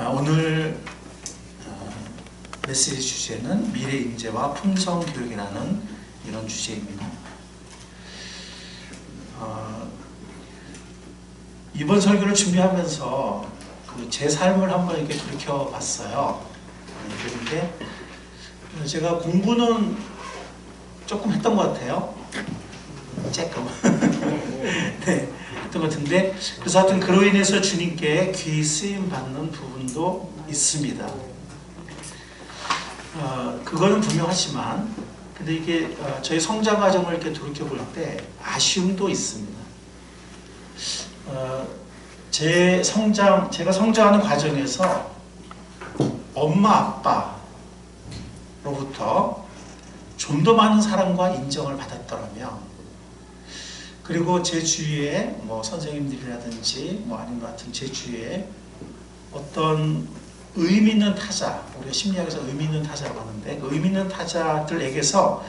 오늘 메시지 주제는 미래 인재와 품성 교육이라는 이런 주제입니다. 이번 설교를 준비하면서 제 삶을 한번 이렇게 돌이켜봤어요. 그런데 제가 공부는 조금 했던 것 같아요. 조금. 네, 했던 것 같은데, 그래서 하여튼 그로 인해서 주님께 귀 쓰임 받는 부분도 있습니다. 그거는 분명하지만, 근데 이게 저희 성장 과정을 이렇게 돌이켜볼 때 아쉬움도 있습니다. 제가 성장하는 과정에서 엄마, 아빠로부터 좀 더 많은 사랑과 인정을 받았더라면, 그리고 제 주위에 선생님들이라든지 아니면 같은 제 주위에 어떤 의미 있는 타자, 우리가 심리학에서 의미 있는 타자라고 하는데, 그 의미 있는 타자들에게서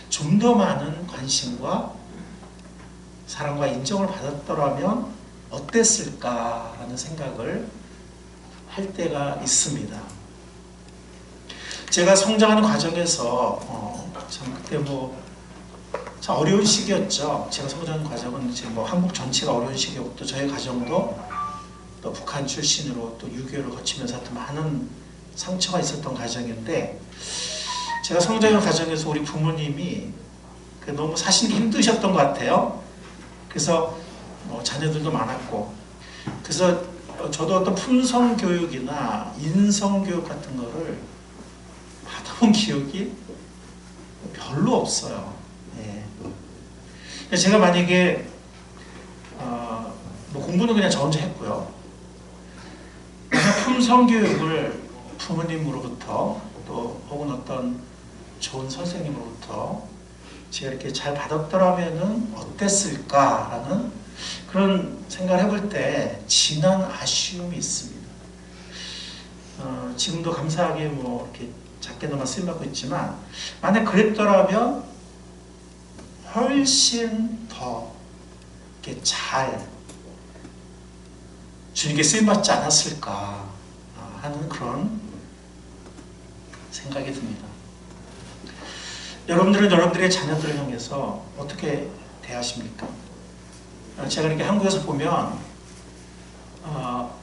좀 더 많은 관심과 사랑과 인정을 받았더라면 어땠을까라는 생각을 할 때가 있습니다. 제가 성장하는 과정에서 참 그때 참 어려운 시기였죠. 제가 성장하는 과정은 이제 한국 전체가 어려운 시기였고, 또 저희 가정도 또 북한 출신으로 또 6.25를 거치면서 또 많은 상처가 있었던 과정인데, 제가 성장하는 과정에서 우리 부모님이 너무 사시기 힘드셨던 것 같아요. 그래서 자녀들도 많았고, 그래서 저도 어떤 품성 교육이나 인성 교육 같은 거를 받아본 기억이 별로 없어요. 예. 제가 만약에 공부는 그냥 저 혼자 했고요. 품성 교육을 부모님으로부터 또 혹은 어떤 좋은 선생님으로부터 제가 이렇게 잘 받았더라면은 어땠을까라는 그런 생각을 해볼 때 진한 아쉬움이 있습니다. 지금도 감사하게 이렇게 작게나마 쓰임받고 있지만, 만약 그랬더라면 훨씬 더 이렇게 잘 주님께 쓰임받지 않았을까 하는 그런 생각이 듭니다. 여러분들은 여러분들의 자녀들을 향해서 어떻게 대하십니까? 제가 이렇게 한국에서 보면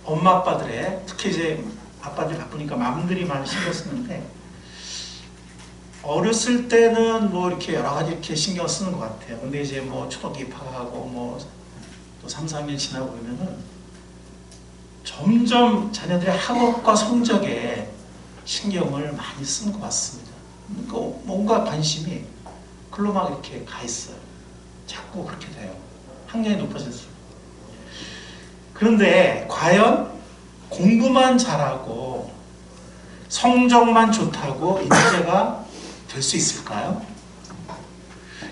엄마 아빠들의, 특히 이제 아빠들이 바쁘니까 맘들이 많이 신경 쓰는데, 어렸을 때는 이렇게 여러 가지 이렇게 신경 쓰는 것 같아요. 근데 이제 초등학교 입학하고 또 3, 4년 지나고 그러면은 점점 자녀들의 학업과 성적에 신경을 많이 쓰는 것 같습니다. 뭔가 관심이 글로 막 이렇게 가 있어요. 자꾸 그렇게 돼요. 학년이 높아질수록. 그런데 과연 공부만 잘하고 성적만 좋다고 인재가 될 수 있을까요?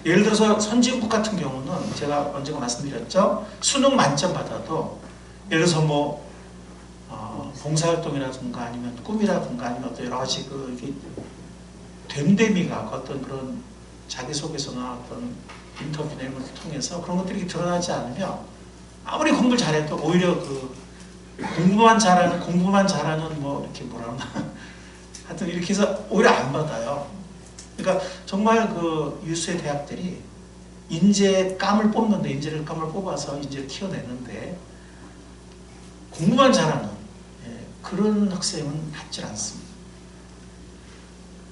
예를 들어서 선진국 같은 경우는 제가 언젠가 말씀드렸죠. 수능 만점 받아도 예를 들어서 봉사활동이라든가 아니면 꿈이라든가 아니면 어떤 여러 가지 이게 됨됨이가 어떤 그런 자기소개서나 어떤 인터뷰나 이런 것을 통해서 그런 것들이 드러나지 않으면 아무리 공부를 잘해도 오히려 공부만 잘하는 이렇게 하여튼 이렇게 해서 오히려 안 받아요. 그러니까 정말 유수의 대학들이 인재를 감을 뽑아서 인재를 키워내는데 공부만 잘하는 그런 학생은 받질 않습니다.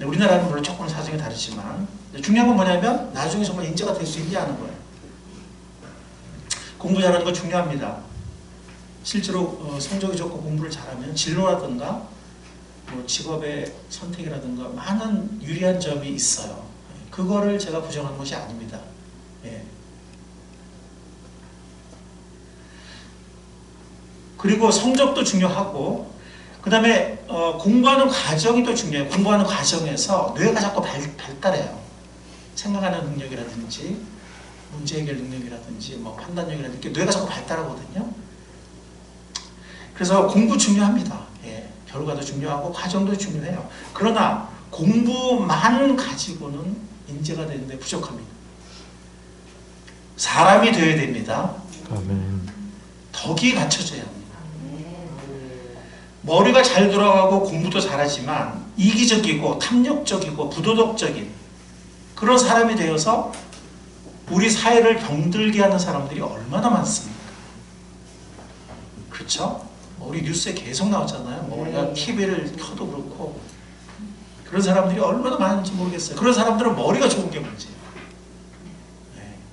우리나라는 물론 조금 사정이 다르지만 중요한 건 뭐냐면 나중에 정말 인재가 될 수 있냐 하는 거예요. 공부 잘하는 거 중요합니다. 실제로 성적이 좋고 공부를 잘하면 진로라든가 직업의 선택이라든가 많은 유리한 점이 있어요. 그거를 제가 부정하는 것이 아닙니다. 그리고 성적도 중요하고, 그 다음에 공부하는 과정이 또 중요해요. 공부하는 과정에서 뇌가 자꾸 발달해요. 생각하는 능력이라든지 문제 해결 능력이라든지 판단력이라든지 뇌가 자꾸 발달하거든요. 그래서 공부 중요합니다. 결과도 중요하고 과정도 중요해요. 그러나 공부만 가지고는 인재가 되는데 부족합니다. 사람이 되어야 됩니다. 아멘. 덕이 갖춰져야 합니다. 머리가 잘 돌아가고 공부도 잘하지만 이기적이고 탐욕적이고 부도덕적인 그런 사람이 되어서 우리 사회를 병들게 하는 사람들이 얼마나 많습니까? 그렇죠? 우리 뉴스에 계속 나오잖아요. 우리가 TV를 켜도 그렇고 그런 사람들이 얼마나 많은지 모르겠어요. 그런 사람들은 머리가 좋은 게 문제예요.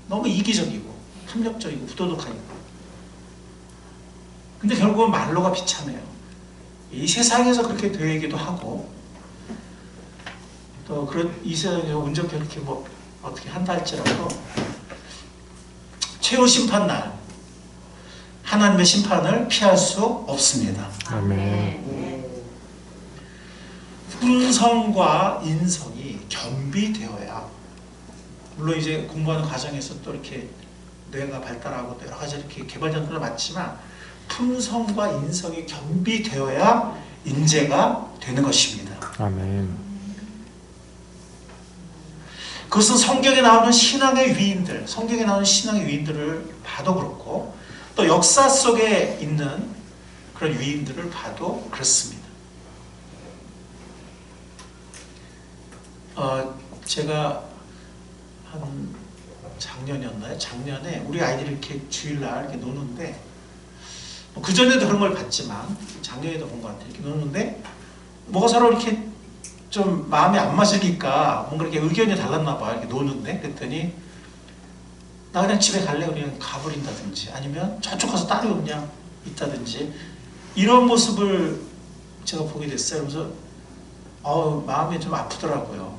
너무 이기적이고 탐욕적이고 부도덕하니까. 근데 결국은 말로가 비참해요. 이 세상에서 그렇게 되기도 하고 또 그런 이 세상에서 운 좋게 이렇게 뭐 어떻게 한다 할지라도 최후 심판날 하나님의 심판을 피할 수 없습니다. 아멘. 품성과 인성이 겸비되어야, 물론 이제 공부하는 과정에서 또 이렇게 뇌가 발달하고 여러 가지 이렇게 개발 전술을 맞지만 품성과 인성이 겸비되어야 인재가 되는 것입니다. 아멘. 그것은 성경에 나오는 신앙의 위인들, 성경에 나오는 신앙의 위인들을 봐도 그렇고 또 역사 속에 있는 그런 위인들을 봐도 그렇습니다. 제가 한 작년이었나요? 작년에 우리 아이들이 이렇게 주일날 이렇게 노는데 그 전에도 그런 걸 봤지만 작년에도 본 것 같아요. 이렇게 노는데 뭐가 서로 이렇게 좀 마음이 안 맞으니까 뭔가 이렇게 의견이 달랐나 봐요. 이렇게 노는데 그랬더니 나 그냥 집에 갈래 그냥 가버린다든지 아니면 저쪽 가서 따로 그냥 있다든지 이런 모습을 제가 보게 됐어요. 그래서 마음이 좀 아프더라고요.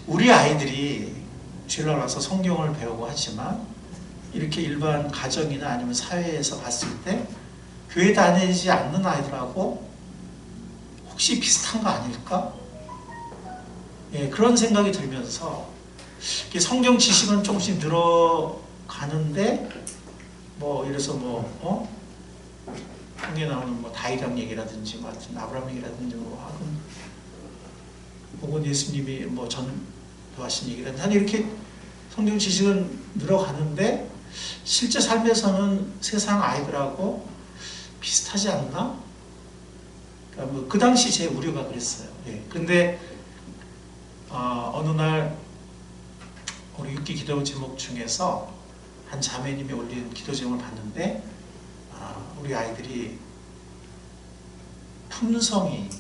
우리 아이들이 주일날 와서 성경을 배우고 하지만 이렇게 일반 가정이나 아니면 사회에서 봤을 때 교회 다니지 않는 아이들하고 혹시 비슷한 거 아닐까? 예, 그런 생각이 들면서 성경 지식은 조금씩 늘어가는데 뭐 이래서 성경에 나오는 뭐 다윗왕 얘기라든지 뭐 아브라함 얘기라든지 혹은 예수님이 뭐 전도하신 얘기라든지 이렇게 성경 지식은 늘어가는데 실제 삶에서는 세상 아이들하고 비슷하지 않나? 그러니까 그 당시 제 우려가 그랬어요. 예. 근데 어느 날 우리 6기 기도 제목 중에서 한 자매님이 올린 기도 제목을 봤는데 우리 아이들이 품성이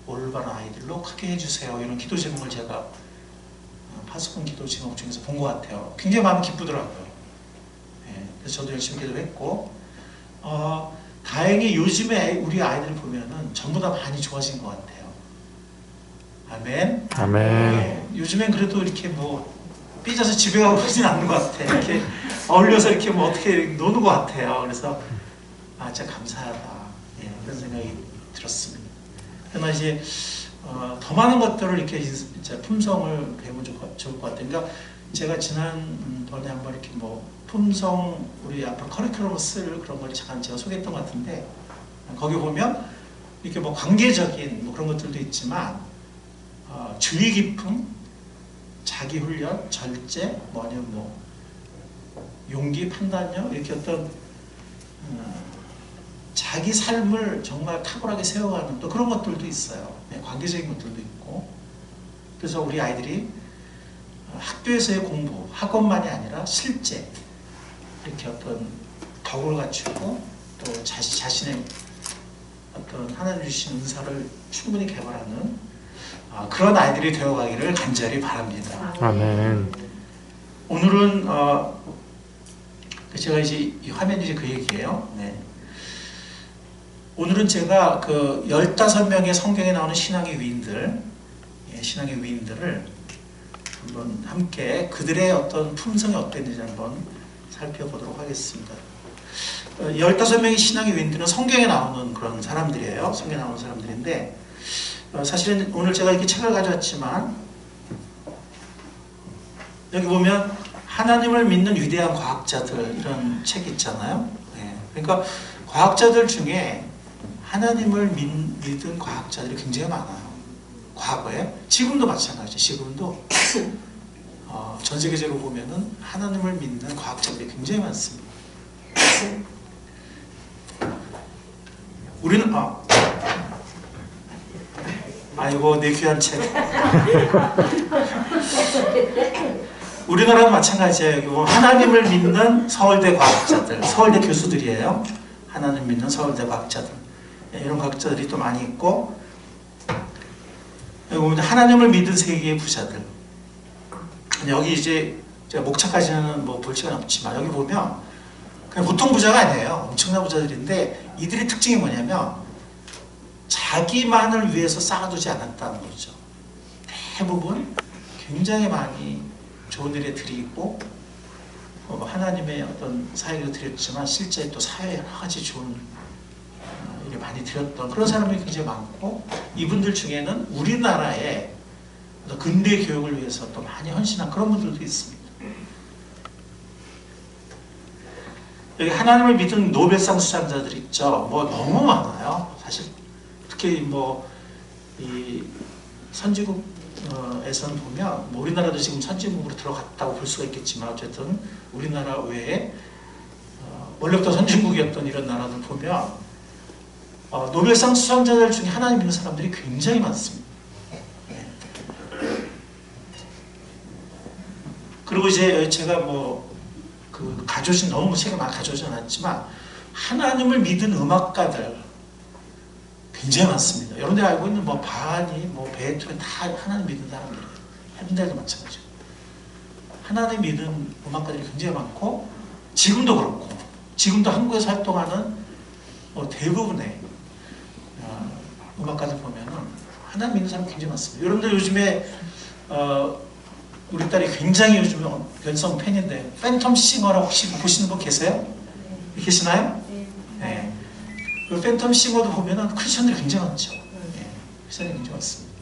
올바른 아이들로 크게 해주세요. 이런 기도 제목을 제가 파수꾼 기도 제목 중에서 본 것 같아요. 굉장히 마음이 기쁘더라고요. 예. 그래서 저도 열심히 기도를 했고 다행히 요즘에 우리 아이들 보면은 전부 다 많이 좋아진 것 같아요. 아멘. 아멘. 예. 요즘엔 그래도 이렇게 삐져서 집에 가고 그러진 않는 것 같아. 이렇게 어울려서 이렇게 어떻게 노는 것 같아요. 그래서 진짜 감사하다. 예, 그런 생각이 들었습니다. 그러나 이제 더 많은 것들을 이렇게 진짜 품성을 배우면 좋을 것 같아요. 그러니까 제가 지난번에 한번 이렇게 품성 우리 앞으로 커리큘럼을 쓸 그런 걸 잠깐 제가 소개했던 것 같은데 거기 보면 이렇게 관계적인 그런 것들도 있지만 주의 깊음, 자기 훈련, 절제, 용기, 판단력 이렇게 어떤 자기 삶을 정말 탁월하게 세워가는 또 그런 것들도 있어요. 네, 관계적인 것들도 있고. 그래서 우리 아이들이 학교에서의 공부, 학업만이 아니라 실제 이렇게 어떤 덕을 갖추고 또 자신의 어떤 하나님 주신 은사를 충분히 개발하는 그런 아이들이 되어가기를 간절히 바랍니다. 아멘. 오늘은 제가 이제 이 화면이 이제 그 얘기예요. 네. 오늘은 제가 15명의 성경에 나오는 신앙의 위인들, 신앙의 위인들을 한번 함께 그들의 어떤 품성이 어땠는지 한번 살펴보도록 하겠습니다. 15명의 신앙의 위인들은 성경에 나오는 그런 사람들이에요. 성경에 나오는 사람들인데 사실은 오늘 제가 이렇게 책을 가져왔지만 여기 보면 하나님을 믿는 위대한 과학자들 이런 책 있잖아요. 그러니까 과학자들 중에 하나님을 믿은 과학자들이 굉장히 많아요. 과거에. 지금도 마찬가지죠. 지금도 전 세계적으로 보면은 하나님을 믿는 과학자들이 굉장히 많습니다. 우리는 아이고 내 귀한 책. 우리나라도 마찬가지예요. 여기 보면 하나님을 믿는 서울대 과학자들, 서울대 교수들이에요. 하나님 믿는 서울대 과학자들. 이런 과학자들이 또 많이 있고, 여기 보면 하나님을 믿은 세계의 부자들. 여기 이제 제가 목차까지는 뭐 볼 시간 없지만 여기 보면 그냥 보통 부자가 아니에요. 엄청난 부자들인데 이들의 특징이 뭐냐면 자기만을 위해서 쌓아두지 않았다는 거죠. 대부분 굉장히 많이 좋은 일에 드리고 하나님의 어떤 사역을 드렸지만 실제 또 사회에 여러 가지 좋은 일을 많이 드렸던 그런 사람들이 굉장히 많고, 이분들 중에는 우리나라의 근대 교육을 위해서 또 많이 헌신한 그런 분들도 있습니다. 여기 하나님을 믿은 노벨상 수상자들 있죠. 뭐 너무 많아요. 사실 특히 뭐 이 선진국에서는 보면 뭐 우리나라도 지금 선진국으로 들어갔다고 볼 수가 있겠지만 어쨌든 우리나라 외에 원래부터 선진국이었던 이런 나라들 보면 노벨상 수상자들 중에 하나님 믿는 사람들이 굉장히 많습니다. 그리고 이제 제가 뭐 그 가져오진 너무 책을 많이 가져오지 않았지만 하나님을 믿은 음악가들 굉장히 많습니다. 여러분들이 알고 있는 뭐 바하니, 뭐 베토벤 다 하나님 믿는 사람들이에요. 핸델도 마찬가지고. 하나님 믿는 음악가들이 굉장히 많고, 지금도 그렇고, 지금도 한국에서 활동하는 대부분의 음악가들 보면은 하나님 믿는 사람 굉장히 많습니다. 여러분들 요즘에 우리 딸이 굉장히 요즘에 연성 팬인데 팬텀 싱어라고 혹시 보시는 분 계세요? 계시나요? 네. 그 팬텀 싱어도 보면은 크리스천들이 굉장히 많죠. 네. 크리스천들이 굉장히 많습니다.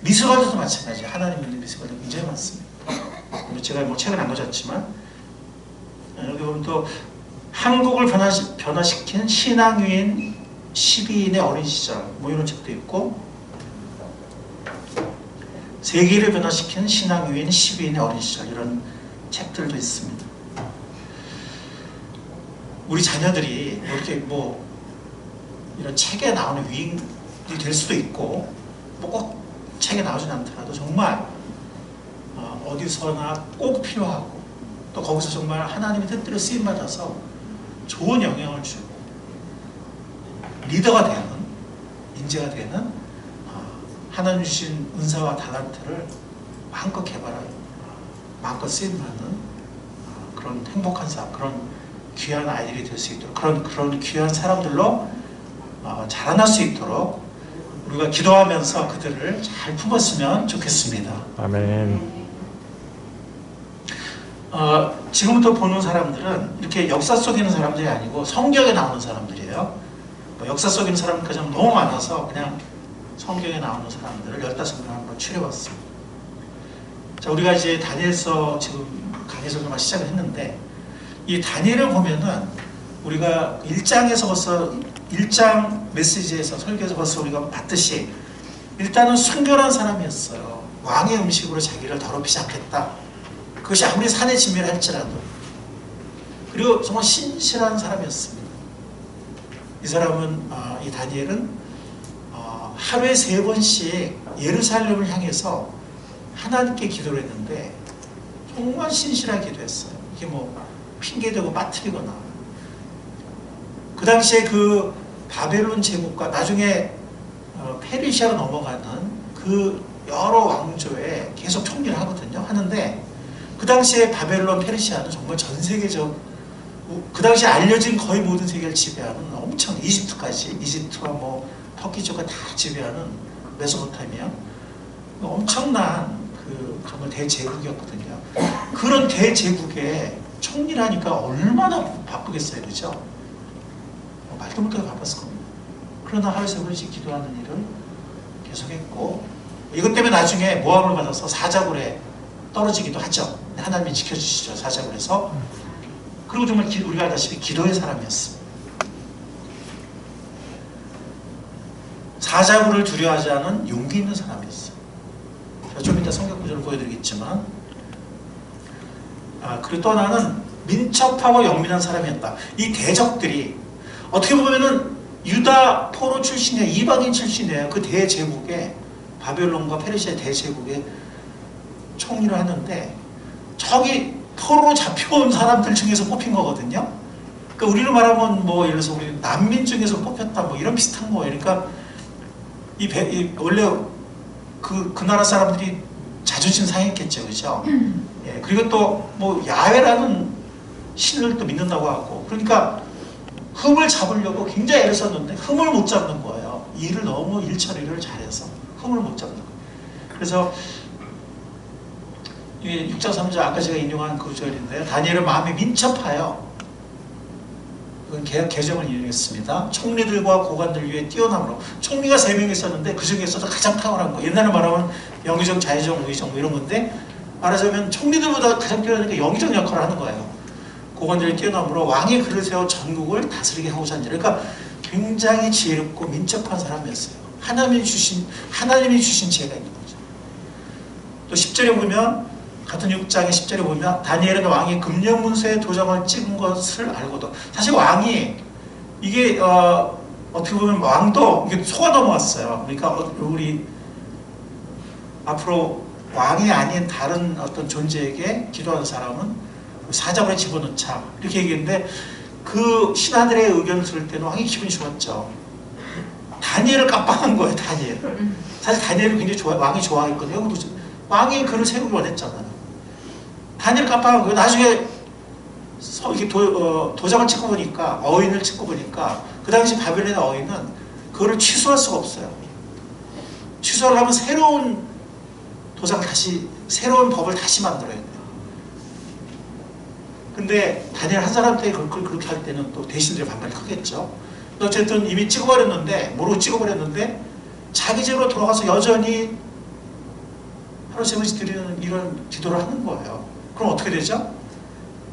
미술가들도 마찬가지예요. 하나님 믿는 미술가들 굉장히 많습니다. 제가 뭐 책은 안 가졌지만 여기 보면 또 한국을 변화시킨 신앙유인 12인의 어린 시절 뭐 이런 책도 있고, 세계를 변화시킨 신앙유인 12인의 어린 시절 이런 책들도 있습니다. 우리 자녀들이 이렇게 뭐 이런 책에 나오는 위인이 될 수도 있고 뭐 꼭 책에 나오진 않더라도 정말 어디서나 꼭 필요하고 또 거기서 정말 하나님의 뜻대로 쓰임받아서 좋은 영향을 주고 리더가 되는, 인재가 되는 하나님 주신 은사와 달란트를 마음껏 개발하고 마음껏 쓰임받는 그런 행복한 삶, 그런 귀한 아이들이 될 수 있도록 그런 귀한 사람들로 자라날 수 있도록 우리가 기도하면서 그들을 잘 품었으면 좋겠습니다. 아멘. 지금부터 보는 사람들은 이렇게 역사 속에 있는 사람들이 아니고 성경에 나오는 사람들이에요. 역사 속에 있는 사람들까지 너무 많아서 그냥 성경에 나오는 사람들을 15명을 한번 추려봤습니다. 자, 우리가 이제 다니엘서 지금 강의에서 시작을 했는데, 이 다니엘을 보면은 우리가 1장에서 벌써 1장 메시지에서 설교에서 벌써 우리가 봤듯이 일단은 순결한 사람이었어요. 왕의 음식으로 자기를 더럽히지 않겠다. 그것이 아무리 산의 진미를 할지라도. 그리고 정말 신실한 사람이었습니다. 이 사람은 이 다니엘은 하루에 3번씩 예루살렘을 향해서 하나님께 기도를 했는데 정말 신실하게 기도했어요. 이게 뭐 핑계대고 빠뜨리거나. 그 당시에 그 바벨론 제국과 나중에 페르시아로 넘어가는 그 여러 왕조에 계속 총리를 하는데 그 당시에 바벨론, 페르시아는 정말 전 세계적, 그 당시에 알려진 거의 모든 세계를 지배하는 엄청, 이집트와 뭐 터키족과 다 지배하는 메소포타미아, 엄청난 정말 대제국이었거든요. 그런 대제국에 총리를 하니까 얼마나 바쁘겠어요, 그죠? 말도 못하게 바빴을 겁니다. 그러나 하루에 3번씩 기도하는 일을 계속했고, 이것 때문에 나중에 모함을 받아서 사자굴에 떨어지기도 하죠. 하나님이 지켜주시죠, 사자굴에서. 그리고 정말 우리가 알다시피 기도의 사람이었습니다. 사자굴을 두려워하지 않은 용기 있는 사람이었어요. 제가 좀 이따 성경 구절을 보여드리겠지만, 그리고 또 하나는 민첩하고 영민한 사람이었다. 이 대적들이 어떻게 보면은 유다 포로 출신이에요. 이방인 출신이에요. 그 대제국에 바벨론과 페르시아 대제국에 총리를 하는데 저기 포로로 잡혀온 사람들 중에서 뽑힌 거거든요. 그러니까 우리로 말하면 뭐 예를 들어서 우리 난민 중에서 뽑혔다 뭐 이런 비슷한 거예요. 그러니까 원래 그 나라 사람들이 자존심 상했겠죠, 그죠? 예, 그리고 또 뭐 야훼라는 신을 또 믿는다고 하고, 그러니까 흠을 잡으려고 굉장히 애를 썼는데 흠을 못 잡는 거예요. 일을 너무 일 처리를 잘해서 흠을 못 잡는 거예요. 그래서 6장 3절 아까 제가 인용한 그 절인데요. 다니엘은 마음이 민첩하여 그건 개정을 인용했습니다. 총리들과 고관들 위에 뛰어남으로 총리가 3명 있었는데 그 중에서도 가장 탁월한 거. 옛날에 말하면 영의정, 자의정, 우의정 뭐 이런 건데 말하자면 총리들보다 가장 뛰어난 게 영의정 역할을 하는 거예요. 고관들이 뛰어남으로 왕의 글을 세워 전국을 다스리게 하고자 하는 자. 그러니까 굉장히 지혜롭고 민첩한 사람이었어요. 하나님이 주신 지혜가 있는 거죠. 또 10절에 보면 같은 6장의 10절에 보면 다니엘은 왕이 금령문서에 도장을 찍은 것을 알고도 사실 왕이 이게 어떻게 보면 왕도 이게 속아 넘어왔어요. 그러니까 우리 앞으로 왕이 아닌 다른 어떤 존재에게 기도하는 사람은 사자굴에 집어넣자 이렇게 얘기했는데 그 신하들의 의견을 들을 때는 왕이 기분이 좋았죠. 다니엘을 깜빡한 거예요. 다니엘. 사실 다니엘을 굉장히 왕이 좋아했거든요. 왕이 그를 세우기 원했잖아요. 다니엘 깜빡한 거예요. 나중에 이렇게 도장을 찍고 보니까 어인을 찍고 보니까 그 당시 바벨론의 어인은 그거를 취소할 수가 없어요. 취소하려면 새로운 도장을 새로운 법을 다시 만들어야 돼요. 근데 다니엘 한 사람한테 그렇게 할 때는 또 대신들의 반발이 크겠죠. 어쨌든 이미 찍어버렸는데 모르고 찍어버렸는데 자기 집으로 돌아가서 여전히 하루 세번씩 드리는 이런 기도를 하는 거예요. 그럼 어떻게 되죠?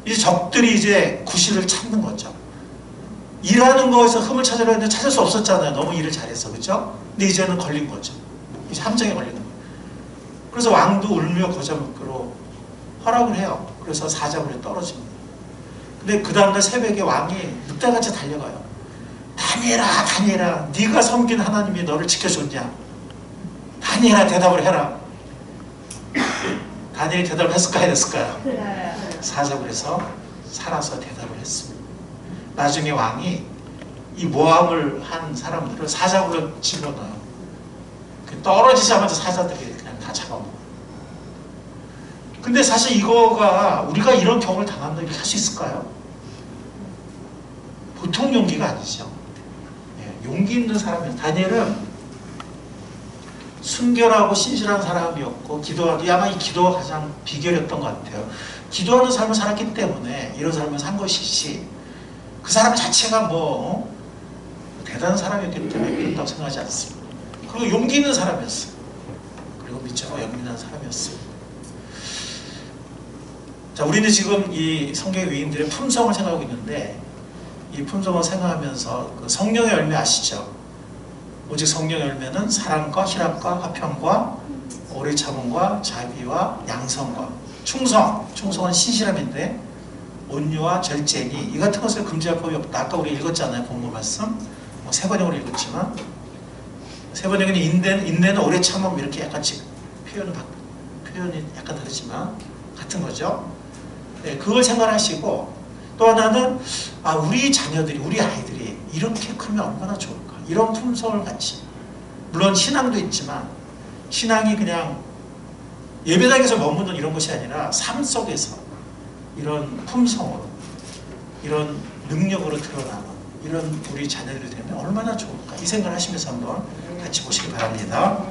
이제 적들이 이제 구실을 찾는 거죠. 일하는 거에서 흠을 찾으려 했는데 찾을 수 없었잖아요. 너무 일을 잘해서. 그죠? 근데 이제는 걸린 거죠. 이제 함정에 걸리는 거예요. 그래서 왕도 울며 거저 묻기로 허락을 해요. 그래서 사자굴에 떨어집니다. 근데 그 다음날 새벽에 왕이 늑대같이 달려가요. 다니엘아, 다니엘아, 네가 섬긴 하나님이 너를 지켜줬냐? 다니엘아, 대답을 해라. 다니엘이 대답을 했을까요? 안 했을까요? 사자굴에서 살아서 대답을 했습니다. 나중에 왕이 이 모함을 한 사람들을 사자굴로 집어넣어요. 떨어지자마자 사자들이 그냥 다 잡아먹어요. 근데 사실 이거가 우리가 이런 경험을 당한다 이렇게 할 수 있을까요? 보통 용기가 아니죠. 예, 용기 있는 사람이에요. 다니엘은 순결하고 신실한 사람이었고 기도하기 아마 이 기도가 가장 비결이었던 것 같아요. 기도하는 삶을 살았기 때문에 이런 삶을 산 것이지 그 사람 자체가 뭐 대단한 사람이었기 때문에 그렇다고 생각하지 않습니다. 그리고 용기 있는 사람이었어요. 그리고 미처 영민한 사람이었어요. 자, 우리는 지금 이 성경의 위인들의 품성을 생각하고 있는데 이 품성을 생각하면서 그 성령의 열매 아시죠? 오직 성령의 열매는 사랑과 희락과 화평과 오래 참음과 자비와 양성과 충성은 신실함인데 온유와 절제니 이 같은 것을 금지할 법이 없다. 아까 우리 읽었잖아요. 본문 말씀. 세 번역으로 읽었지만 세 번역에는 인내는 오래 참음 이렇게 약간씩 표현이 약간 다르지만 같은 거죠. 네, 그걸 생각하시고 또 하나는 우리 자녀들이 우리 아이들이 이렇게 크면 얼마나 좋을까. 이런 품성을 같이 물론 신앙도 있지만 신앙이 그냥 예배당에서 머무는 이런 것이 아니라 삶 속에서 이런 품성으로 이런 능력으로 드러나는 이런 우리 자녀들이 되면 얼마나 좋을까. 이 생각을 하시면서 한번 같이 보시기 바랍니다.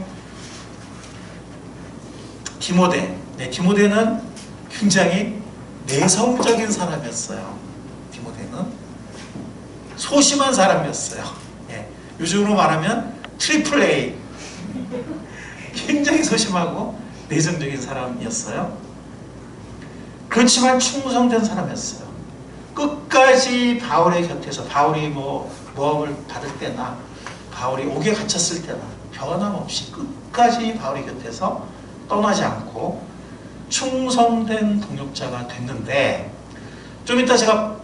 디모데. 네, 디모데는 굉장히 내성적인 사람이었어요. 디모데는 소심한 사람이었어요. 예, 요즘으로 말하면 트리플 A. 굉장히 소심하고 내성적인 사람이었어요. 그렇지만 충성된 사람이었어요. 끝까지 바울의 곁에서 바울이 모험을 받을 때나 바울이 옥에 갇혔을 때나 변함없이 끝까지 바울의 곁에서 떠나지 않고 충성된 동역자가 됐는데 좀 이따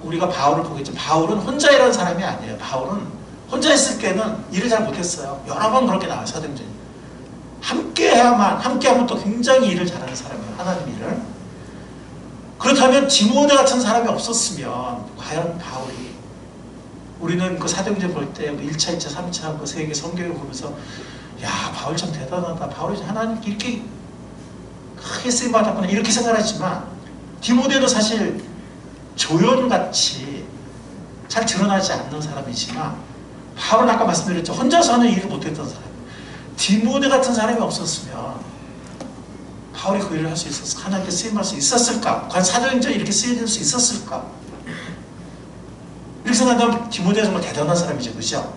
우리가 바울을 보겠지만 바울은 혼자 일하는 사람이 아니에요. 바울은 혼자 있을 때는 일을 잘 못했어요. 여러 번 그렇게 나와요. 사도행전이. 함께하면 또 굉장히 일을 잘하는 사람이에요. 하나님 일을. 그렇다면 디모데 같은 사람이 없었으면 과연 바울이, 우리는 그 사도행전 볼 때 1차, 2차, 3차 그 세계 성경을 보면서 야, 바울 참 대단하다. 바울이 하나님 이렇게 크게 쓰임받았구나 이렇게 생각하지만, 디모데도 사실 조연같이 잘 드러나지 않는 사람이지만, 바울은 아까 말씀드렸죠. 혼자서는 일을 못했던 사람. 디모데 같은 사람이 없었으면 바울이 그 일을 할 수 있었을까? 하나님께 쓰임할 수 있었을까? 과연 사도행전이 이렇게 쓰여질 수 있었을까? 이렇게 생각하면 디모데가 정말 대단한 사람이죠. 그죠?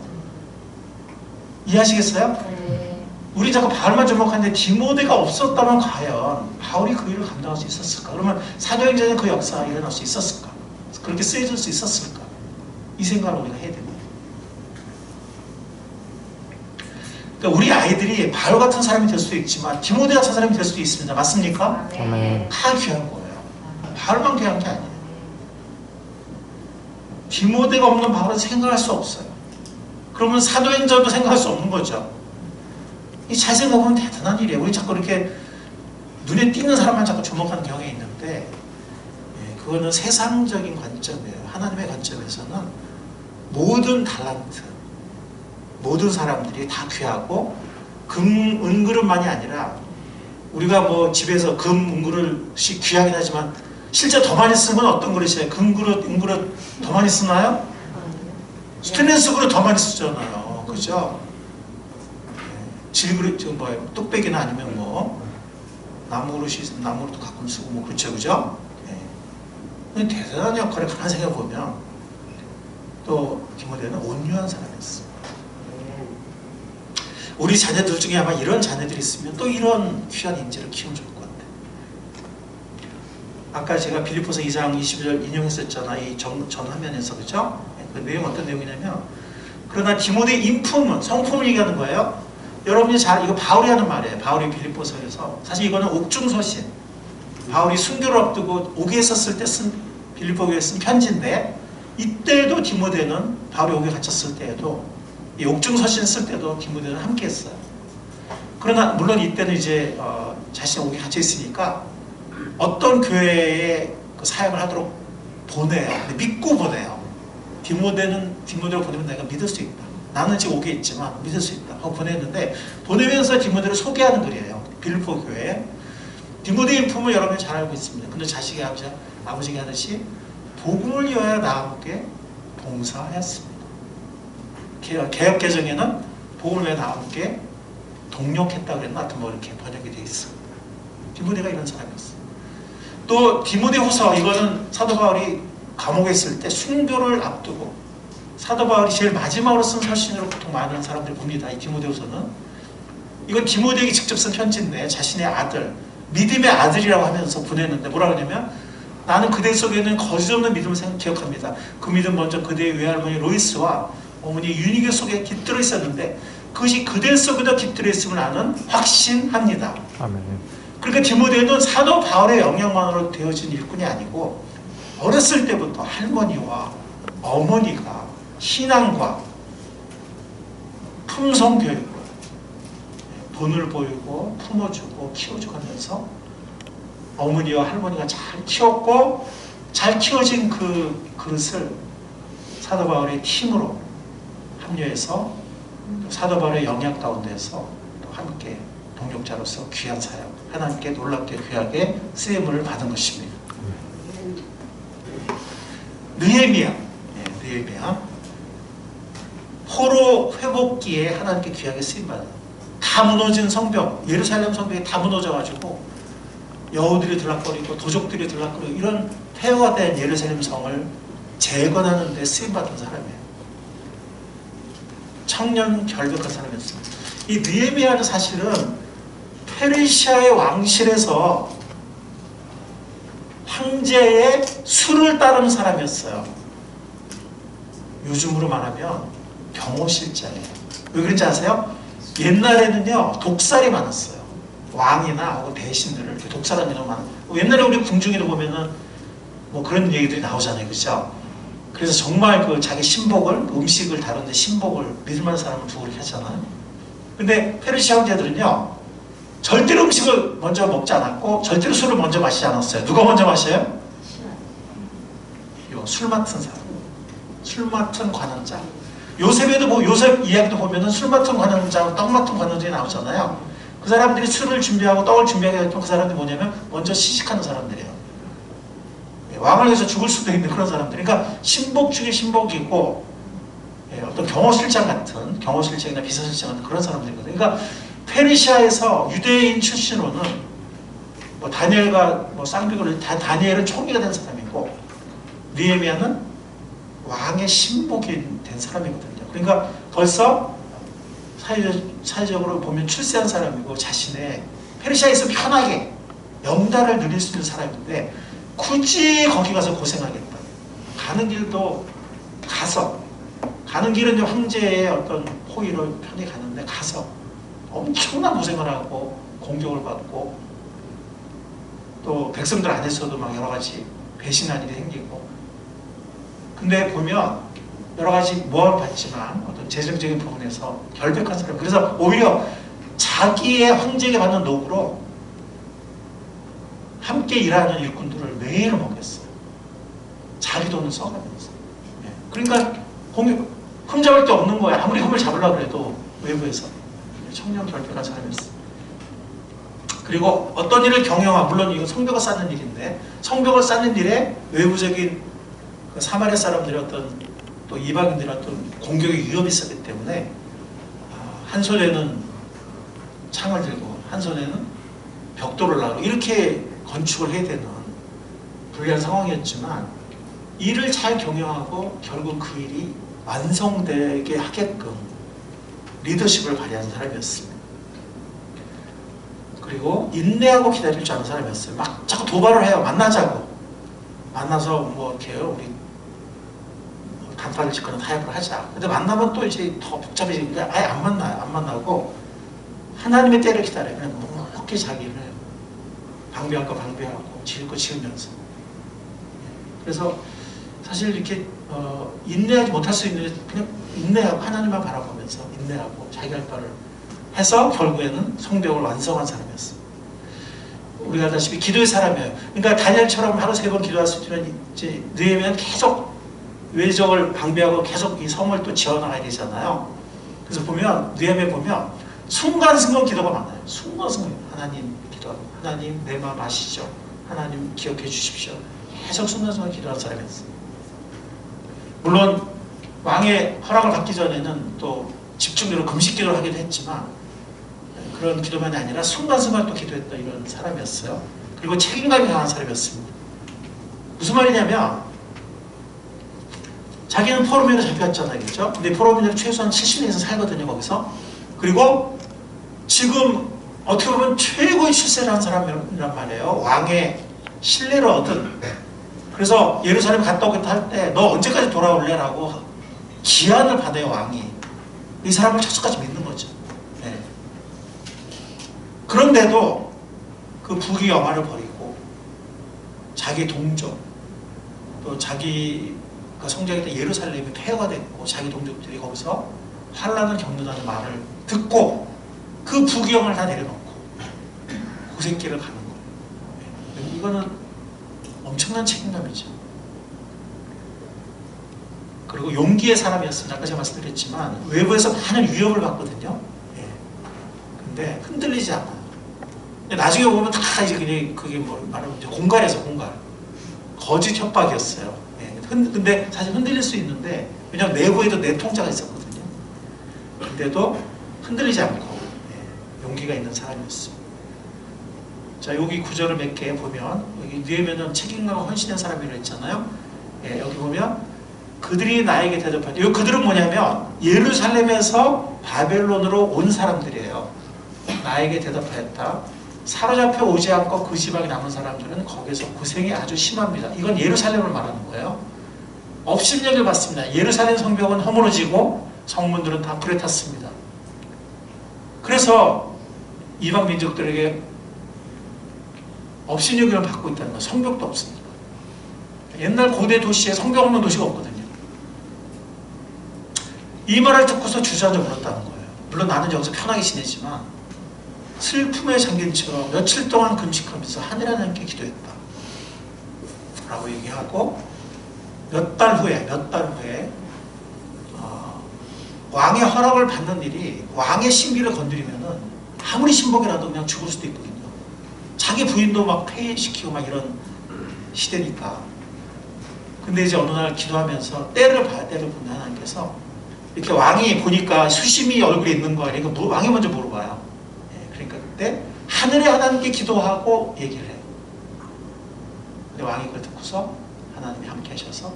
이해하시겠어요? 네. 우리 자꾸 바울만 주목하는데 디모데가 없었다면 과연 바울이 그 일을 감당할 수 있었을까? 그러면 사도행전에 그 역사가 일어날 수 있었을까? 그렇게 쓰여질 수 있었을까? 이 생각을 우리가 해야 됩니다. 그러니까 우리 아이들이 바울 같은 사람이 될 수도 있지만 디모데 같은 사람이 될 수도 있습니다. 맞습니까? 아멘. 다 귀한 거예요. 바울만 귀한 게 아니에요. 디모데가 없는 바울은 생각할 수 없어요. 그러면 사도행전도 생각할 수 없는 거죠. 잘 생각하면 대단한 일이에요. 우리 자꾸 이렇게 눈에 띄는 사람만 자꾸 주목하는 경향이 있는데, 그거는 세상적인 관점이에요. 하나님의 관점에서는 모든 달란트, 모든 사람들이 다 귀하고, 금, 은그릇만이 아니라, 우리가 뭐 집에서 금, 은그릇이 귀하긴 하지만 실제 더 많이 쓰는 건 어떤 그릇이에요? 금그릇, 은그릇 더 많이 쓰나요? 스테인리스 그릇 더 많이 쓰잖아요. 그죠? 질그릇, 뭐예요? 뚝배기나 아니면 뭐 나무 그릇이 있으면 나무 그릇도 가끔 쓰고 뭐 그렇죠, 그죠? 대단한 역할을 가만 생각해 보면 또 디모데는 온유한 사람이었어요. 우리 자녀들 중에 아마 이런 자녀들이 있으면 또 이런 귀한 인재를 키우면 좋을 것 같아요. 아까 제가 빌립보서 2장 20절 인용했었잖아. 이 전 화면에서, 그죠? 그 내용 어떤 내용이냐면, 그러나 디모데의 인품은, 성품을 얘기하는 거예요. 여러분이 이거 바울이 하는 말이에요. 바울이 빌립보서에서. 사실 이거는 옥중서신. 바울이 순교를 앞두고 옥에 있었을 때 쓴, 빌립보 교회에 쓴 편지인데, 이때도 디모데는, 바울이 옥에 갇혔을 때에도, 이 옥중서신 쓸 때도 디모데는 함께 했어요. 그러나 물론 이때는 이제 자신이 옥에 갇혀 있으니까 어떤 교회에 그 사역을 하도록 보내요. 믿고 보내요. 디모데를 보내면 내가 믿을 수 있다. 나는 지금 옥에 있지만 믿을 수 있다 하고 보냈는데, 보내면서 디모데를 소개하는 글이에요. 빌립보 교회에. 디모데의 인품을 여러분이 잘 알고 있습니다. 근데 자식이 아버지가 하듯이 복음을 위하여 나와 함께 봉사하였습니다. 개혁 개정에는 복음을 위하여 나와 함께 동력했다 그랬나? 하여튼 뭐 이렇게 번역이 돼 있어. 디모데가 이런 사람이었어. 또 디모데 후서, 이거는 사도 바울이 감옥에 있을 때 순교를 앞두고 사도 바울이 제일 마지막으로 쓴 서신으로 보통 많은 사람들이 봅니다. 이 디모데 후서는. 이건 디모데에게 직접 쓴 편지인데, 자신의 아들, 믿음의 아들이라고 하면서 보냈는데 뭐라 그러냐면, 나는 그대 속에는 거짓 없는 믿음을 기억합니다. 그 믿음 먼저 그대의 외할머니 로이스와 어머니 유니게 속에 깃들어 있었는데 그것이 그대 속에도 깃들어 있음을 나는 확신합니다. 아멘. 그러니까 디모데는 사도 바울의 영향만으로 되어진 일꾼이 아니고, 어렸을 때부터 할머니와 어머니가 신앙과 품성교육을, 돈을 보이고 품어주고 키워주고 하면서 어머니와 할머니가 잘 키웠고, 잘 키워진 그 그릇을 사도 바울의 팀으로 합류해서 사도 바울의 영향 가운데서 또 함께 동력자로서 귀한 사역, 하나님께 놀랍게 귀하게 쓰임을 받은 것입니다. 느헤미야, 포로 회복기에 하나님께 귀하게 쓰임받은, 다 무너진 성벽, 예루살렘 성벽이 다 무너져가지고 여우들이 들락거리고 도적들이 들락거리고 이런 폐허가 된 예루살렘 성을 재건하는 데 쓰임받은 사람이에요. 청년 결백한 사람이었습니다. 이 느헤미야는 사실은 페르시아의 왕실에서 황제의 수를 따르는 사람이었어요. 요즘으로 말하면 병호실장이에요. 왜 그런지 아세요? 옛날에는요 독살이 많았어요. 왕이나 혹은 대신들을 이렇게 독살하는 경우가 많아요. 옛날에 우리 궁중에도 보면은 뭐 그런 얘기들이 나오잖아요, 그렇죠? 그래서 정말 그 자기 신복을, 음식을 다루는데 신복을 믿을 만한 사람을 두고 그렇게 하잖아요. 근데 페르시아 황제들은요, 절대로 음식을 먼저 먹지 않았고 절대로 술을 먼저 마시지 않았어요. 누가 먼저 마셔요? 술 맡은 사람, 술 맡은 관원자. 요셉에도 요셉 이야기도 보면은 술 맡은 관원자, 떡 맡은 관원자가 나오잖아요. 그 사람들이 술을 준비하고 떡을 준비하게 했던 그 사람들이 뭐냐면 먼저 시식하는 사람들이에요. 왕을 위해서 죽을 수도 있는 그런 사람들. 그러니까 신복 중에 신복이고, 어떤 경호실장 같은, 경호실장이나 비서실장 같은 그런 사람들이거든요. 그러니까 페르시아에서 유대인 출신으로는 뭐 다니엘과 뭐 쌍비고를 다니엘은 총리가 된 사람이고, 느헤미야는 왕의 신복이 된 사람이거든요. 그러니까 벌써 사회적으로 보면 출세한 사람이고, 자신의 페르시아에서 편하게 영달을 누릴 수 있는 사람인데 굳이 거기 가서 고생하겠다. 가는 길도 가는 길은 황제의 어떤 호의로 편히 가는데 가서 엄청난 고생을 하고 공격을 받고 또 백성들 안에서도 막 여러 가지 배신한 일이 생기고, 근데 보면 여러 가지 모함을 받지만 어떤 재정적인 부분에서 결백한 사람, 그래서 오히려 자기의 황제에게 받는 노구로 함께 일하는 일꾼들을 매일 먹였어요. 자기 돈을 써가면서. 그러니까 흠잡을 데 없는 거야. 아무리 흠을 잡으려고 해도 외부에서. 청년 결백한 사람이었어요. 그리고 어떤 일을 물론 이거 성벽을 쌓는 일인데, 성벽을 쌓는 일에 외부적인 그 사마리아 사람들의 어떤 또 이방인들의 어떤 공격의 위협이 있었기 때문에 한 손에는 창을 들고 한 손에는 벽돌을 나르고 이렇게 건축을 해야 되는 불리한 상황이었지만, 일을 잘 경영하고 결국 그 일이 완성되게 하게끔 리더십을 발휘한 사람이었습니다. 그리고 인내하고 기다릴 줄 아는 사람이었어요. 막 자꾸 도발을 해요. 만나서 뭐 이렇게 우리 단판을 짓거나 타협을 하자. 근데 만나면 또 이제 더 복잡해지니까 아예 안 만나고 하나님의 때를 기다려요. 그냥 묵묵히 자기를 방비할 거 방비하고 지을 거 지으면서. 그래서 사실 이렇게 인내하지 못할 수 있는, 그냥 인내하고 하나님만 바라보면서 인내하고 자기 할 바를 해서 결국에는 성벽을 완성한 사람이었어요. 우리가 알다시피 기도의 사람이에요. 그러니까 다니엘처럼 하루 3번 기도할 수 있으면 이제 느헤미야는 계속 외적을 방비하고 계속 이 성을 또 지어나가야 되잖아요. 그래서 보면 느헤미야 보면 순간순간 기도가 많아요. 순간순간 하나님 기도하고, 하나님 내 마음 아시죠? 하나님 기억해 주십시오. 계속 순간순간 기도하는 사람이었어요. 물론 왕의 허락을 받기 전에는 또 집중적으로 금식 기도를 하기도 했지만 그런 기도만이 아니라 순간순간 또 기도했던 이런 사람이었어요. 그리고 책임감이 강한 사람이었습니다. 무슨 말이냐면 자기는 포로민으로 잡혀왔잖아요. 그렇죠? 근데 포로민으로 최소한 70년 이상 살거든요. 거기서. 그리고 지금 어떻게 보면 최고의 출세를 한 사람이란 말이에요. 왕의 신뢰를 얻은. 그래서 예루살렘 갔다 오겠다 할 때 너 언제까지 돌아올래? 라고 기한을 받아요. 왕이. 이 사람을 첫째까지 믿는 거죠. 네. 그런데도 그 부귀영화를 버리고 자기 동족, 또 자기가 성장했던 예루살렘이 폐허가 됐고 자기 동족들이 거기서 환란을 겪는다는 말을 듣고 그 부귀영화를 다 내려놓고 고생길을 가는 거예요. 이거는 엄청난 책임감이죠. 그리고 용기의 사람이었습니다. 아까 제가 말씀드렸지만 외부에서 많은 위협을 받거든요. 근데 흔들리지 않아요. 근데 나중에 보면 다 이제 그냥 그게 뭐 말하면 이제 공갈에서 공갈. 거짓 협박이었어요. 근데 사실 흔들릴 수 있는데 왜냐하면 내부에도 내통자가 있었거든요. 근데도 흔들리지 않고 용기가 있는 사람이었습니다. 자, 여기 구절을 몇 개 보면 여기 느헤미야는 책임감과 헌신한 사람이라고 했잖아요. 여기 보면 그들이 나에게 대답하되, 이 그들은 뭐냐면 예루살렘에서 바벨론으로 온 사람들이에요. 나에게 대답하였다. 사로잡혀 오지 않고 그 지방에 남은 사람들은 거기서 고생이 아주 심합니다. 이건 예루살렘을 말하는 거예요. 업신여길 받습니다. 예루살렘 성벽은 허물어지고 성문들은 다 불에 탔습니다. 그래서 이방 민족들에게 업신여기를 받고 있다는 거예요. 성벽도 없으니까. 옛날 고대 도시에 성벽 없는 도시가 없거든요. 이 말을 듣고서 주저앉아 울었다는 거예요. 물론 나는 여기서 편하게 지내지만 슬픔에 잠긴 채로 며칠 동안 금식하면서 하늘 하나님께 기도했다 라고 얘기하고, 몇 달 후에 왕의 허락을 받는 일이 왕의 신비를 건드리면은 아무리 신복이라도 그냥 죽을 수도 있거든요. 자기 부인도 막 폐인시키고 막 이런 시대니까. 근데 이제 어느 날 기도하면서 때를 보면 하나님께서 이렇게 왕이 보니까 수심이 얼굴에 있는 거 아니까 왕이 먼저 물어봐요. 그러니까 그때 하늘의 하나님께 기도하고 얘기를 해요. 근데 왕이 그걸 듣고서 하나님이 함께 하셔서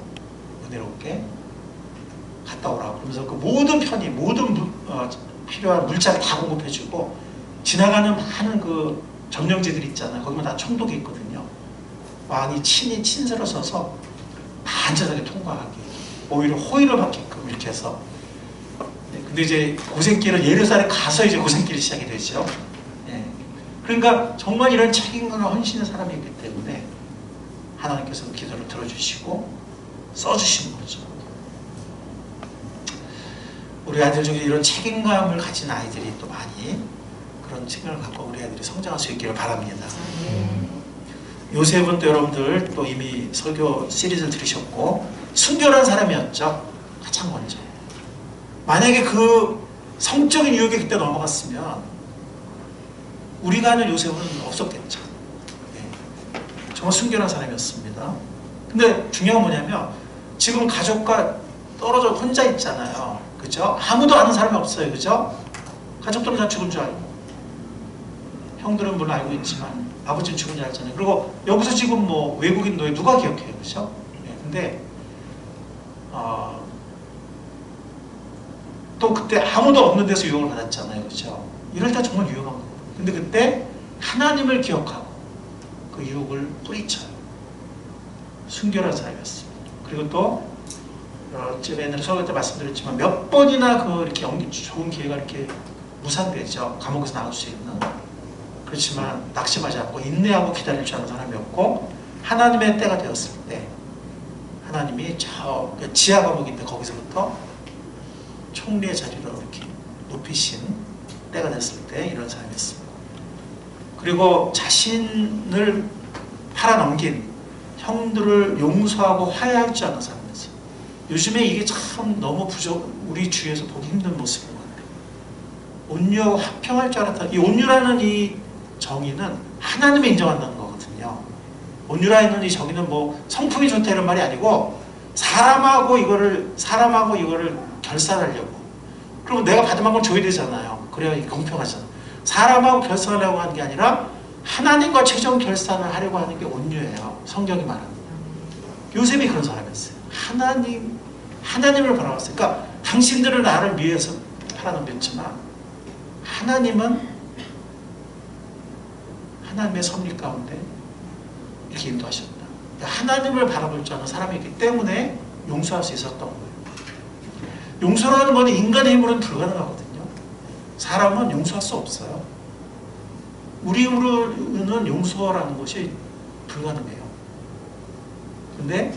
은혜롭게 갔다 오라고 그러면서 그 모든 편의, 모든 필요한 물자를 다 공급해주고, 지나가는 많은 그 점령지들 있잖아요. 거기만 다 총독이 있거든요. 왕이 친히 친서를 써서 안전하게 통과하게, 오히려 호의를 받게끔 이렇게 해서. 근데 이제 고생길을 예루살렘 가서 이제 고생길이 시작이 되죠. 그러니까 정말 이런 책임감과 헌신의 사람이기 때문에 하나님께서 기도를 들어주시고 써주시는 거죠. 우리 아이들 중에 이런 책임감을 가진 아이들이 또 많이 그런 책임을 갖고 우리 아이들이 성장할 수 있기를 바랍니다. 요셉은 또 여러분들 또 이미 설교 시리즈를 들으셨고 순결한 사람이었죠. 가장 먼저. 만약에 그 성적인 유혹에 그때 넘어갔으면 우리가 아는 요셉은 없었겠죠. 정말 순결한 사람이었습니다. 근데 중요한 건 뭐냐면 지금 가족과 떨어져 혼자 있잖아요. 그죠? 아무도 아는 사람이 없어요. 그죠? 가족들은 다 죽은 줄 알고, 형들은 물론 알고 있지만 아버지는 죽은 줄 알잖아요. 그리고 여기서 지금 뭐 외국인 노예 누가 기억해요. 그죠? 근데 또 그때 아무도 없는 데서 유혹을 받았잖아요. 그죠? 이럴 때 정말 위험한 거예요. 근데 그때 하나님을 기억하고 그 유혹을 뿌리쳐요. 순결한 사람이었습니다. 그리고 또 제가 옛날에 설교 때 말씀드렸지만 몇 번이나 이렇게 좋은 기회가 이렇게 무산되죠. 감옥에서 나올 수 있는. 그렇지만 낙심하지 않고 인내하고 기다릴 줄 아는 사람이었고, 하나님의 때가 되었을 때 하나님이 저 지하 감옥인데 거기서부터 총리의 자리로 이렇게 높이신 때가 됐을 때 이런 사람이었습니다. 그리고 자신을 팔아넘긴 형들을 용서하고 화해할 줄 아는 사람이었어요. 요즘에 이게 참 너무 우리 주위에서 보기 힘든 모습인 것 같아요. 온유하고 화평할 줄 알았다. 이 온유라는 이 정의는 하나님이 인정한다는 거거든요. 온유라는 이 정의는 뭐 성품이 좋다 이런 말이 아니고 사람하고 이거를 결산하려고. 그리고 내가 받은 만큼 줘야 되잖아요. 그래야 공평하잖아요. 사람하고 결산하려고 하는 게 아니라 하나님과 최종 결산을 하려고 하는 게 온유예요. 성경이 말하는. 요셉이 그런 사람이었어요. 하나님을 바라봤어요. 그러니까 당신들은 나를 위해서 팔아넘겼지만 하나님은 하나님의 섭리 가운데 이렇게 인도하셨다. 그러니까 하나님을 바라볼 줄 아는 사람이기 때문에 용서할 수 있었던 거예요. 용서라는 건 인간의 힘으로는 불가능하거든요. 사람은 용서할 수 없어요. 우리로는 용서라는 것이 불가능해요. 근데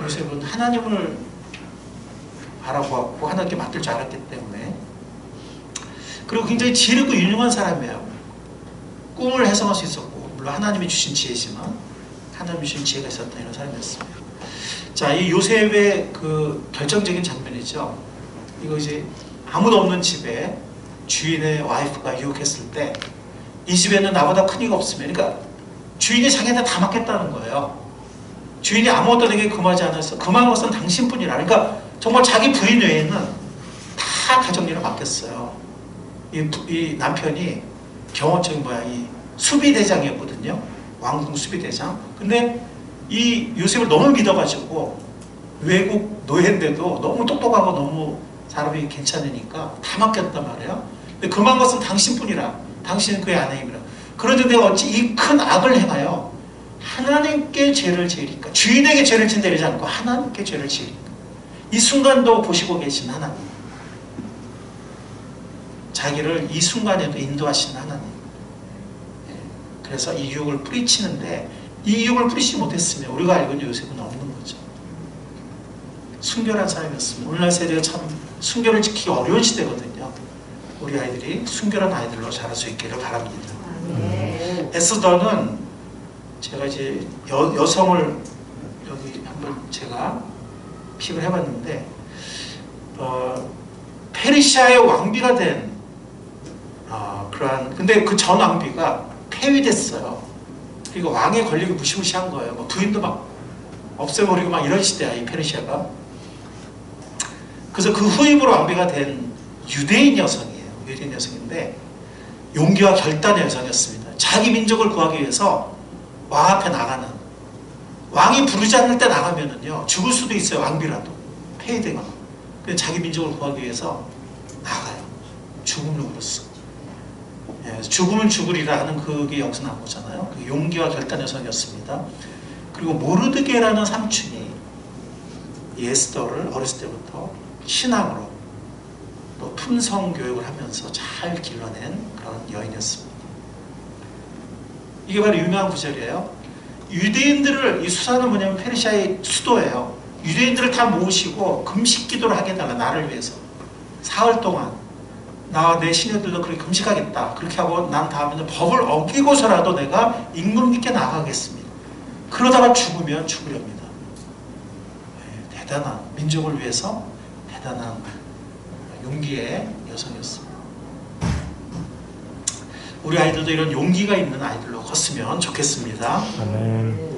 요셉은 하나님을 바라보았고 하나님께 맡길 줄 알았기 때문에, 그리고 굉장히 지혜롭고 유능한 사람이에요. 꿈을 해석할 수 있었고, 물론 하나님이 주신 지혜지만 하나님이 주신 지혜가 있었던 이런 사람이었습니다. 자, 이 요셉의 그 결정적인 장면이죠. 이거 이제 아무도 없는 집에 주인의 와이프가 유혹했을 때, 이 집에는 나보다 큰 이가 없으면, 그러니까 주인이 자기한테 다 맡겼다는 거예요. 주인이 아무것도 내게 금하지 않아서 금한 것은 당신뿐이라. 그러니까 정말 자기 부인 외에는 다 가정일을 맡겼어요. 이 남편이 경호처인 이 수비대장이었거든요. 왕궁 수비대장. 근데 이 요셉을 너무 믿어가지고 외국 노예인데도 너무 똑똑하고 너무 사람이 괜찮으니까 다 맡겼단 말이에요. 근데 금한 것은 당신뿐이라. 당신은 그의 아내임이라. 그런데 내가 어찌 이 큰 악을 행하여 하나님께 죄를 지으리까. 주인에게 죄를 진대리지 않고 하나님께 죄를 지으리까. 이 순간도 보시고 계신 하나님. 자기를 이 순간에도 인도하신 하나님. 그래서 이 유혹을 뿌리치는데, 이 유혹을 뿌리치지 못했으면 우리가 알고 있는 요셉은 없는 거죠. 순결한 사람이었습니다. 오늘날 세대가 참 순결을 지키기 어려운 시대거든요. 우리 아이들이 순결한 아이들로 자랄 수 있기를 바랍니다. 에스더는 제가 이제 여성을 여기 한번 제가 픽을 해봤는데 페르시아의 왕비가 된 그러한, 근데 그 전 왕비가 폐위됐어요. 그리고 왕의 권력이 무시무시한 거예요. 뭐 부인도 막 없애버리고 막 이런 시대야, 이 페르시아가. 그래서 그 후임으로 왕비가 된 유대인 여성이에요. 유대인 여성인데 용기와 결단의 여성이었습니다. 자기 민족을 구하기 위해서 왕 앞에 나가는, 왕이 부르지 않을 때 나가면은요 죽을 수도 있어요. 왕비라도 폐위되거나. 근데 자기 민족을 구하기 위해서 나가요. 죽음으로써. 예, 죽음을 죽으리라 하는 그게 여기서 나온 거잖아요. 그 용기와 결단의 여성이었습니다. 그리고 모르드게라는 삼촌이 에스더를 어렸을 때부터 신앙으로 또 품성 교육을 하면서 잘 길러낸 그런 여인이었습니다. 이게 바로 유명한 구절이에요. 유대인들을, 이 수사는 뭐냐면 페르시아의 수도예요. 유대인들을 다 모으시고 금식 기도를 하게 해달라, 나를 위해서. 사흘 동안 나와 내 시녀들도 그렇게 금식하겠다. 그렇게 하고 난 다음에는 법을 어기고서라도 내가 임금 있게 나가겠습니다. 그러다가 죽으면 죽으렵니다. 네, 대단한, 민족을 위해서 대단한 용기의 여성이었습니다. 우리 아이들도 이런 용기가 있는 아이들로 컸으면 좋겠습니다. 아멘.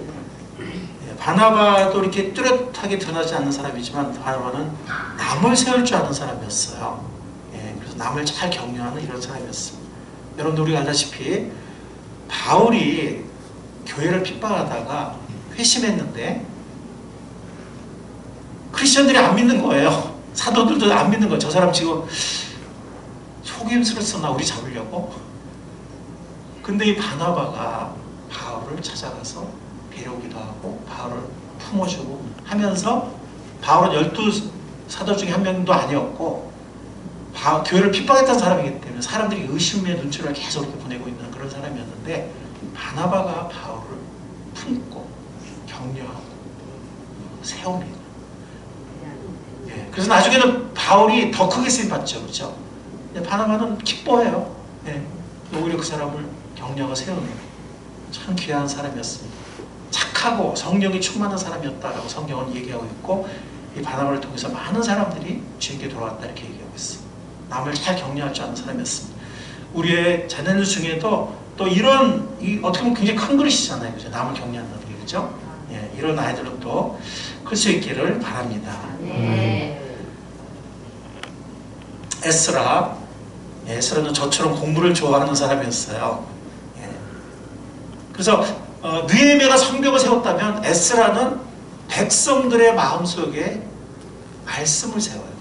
바나바도 이렇게 뚜렷하게 드러나지 않는 사람이지만 바나바는 남을 세울 줄 아는 사람이었어요. 그래서 남을 잘 격려하는 이런 사람이었습니다. 여러분들 우리가 알다시피 바울이 교회를 핍박하다가 회심했는데 크리스천들이 안 믿는 거예요. 사도들도 안 믿는 거예요. 저 사람 지금 속임수를 쓰나 우리 잡으려고? 근데 이 바나바가 바울을 찾아가서 데려오기도 하고 바울을 품어주고 하면서, 바울은 12사도 중에 한 명도 아니었고 교회를 핍박했던 사람이기 때문에 사람들이 의심의 눈초리를 계속 이렇게 보내고 있는 그런 사람이었는데, 바나바가 바울을 품고 격려하고 세웁니다. 그래서 나중에는 바울이 더 크게 쓰임받죠. 그렇죠? 바나바는 기뻐해요. 오히려 그 사람을 격려하고 세우는 참 귀한 사람이었습니다. 착하고 성령이 충만한 사람이었다라고 성경은 얘기하고 있고, 이 바나바를 통해서 많은 사람들이 주님께 돌아왔다 이렇게 얘기하고 있습니다. 남을 잘 격려할 줄 아는 사람이었습니다. 우리의 자녀들 중에도 또 이런, 어떻게 보면 굉장히 큰 그릇이잖아요. 그죠? 남을 격려한다는 게. 그죠? 이런 아이들은 또 클 수 있기를 바랍니다. 에스라는 저처럼 공부를 좋아하는 사람이었어요. 그래서 느헤미야가 성벽을 세웠다면 에스라는 백성들의 마음속에 말씀을 세워요.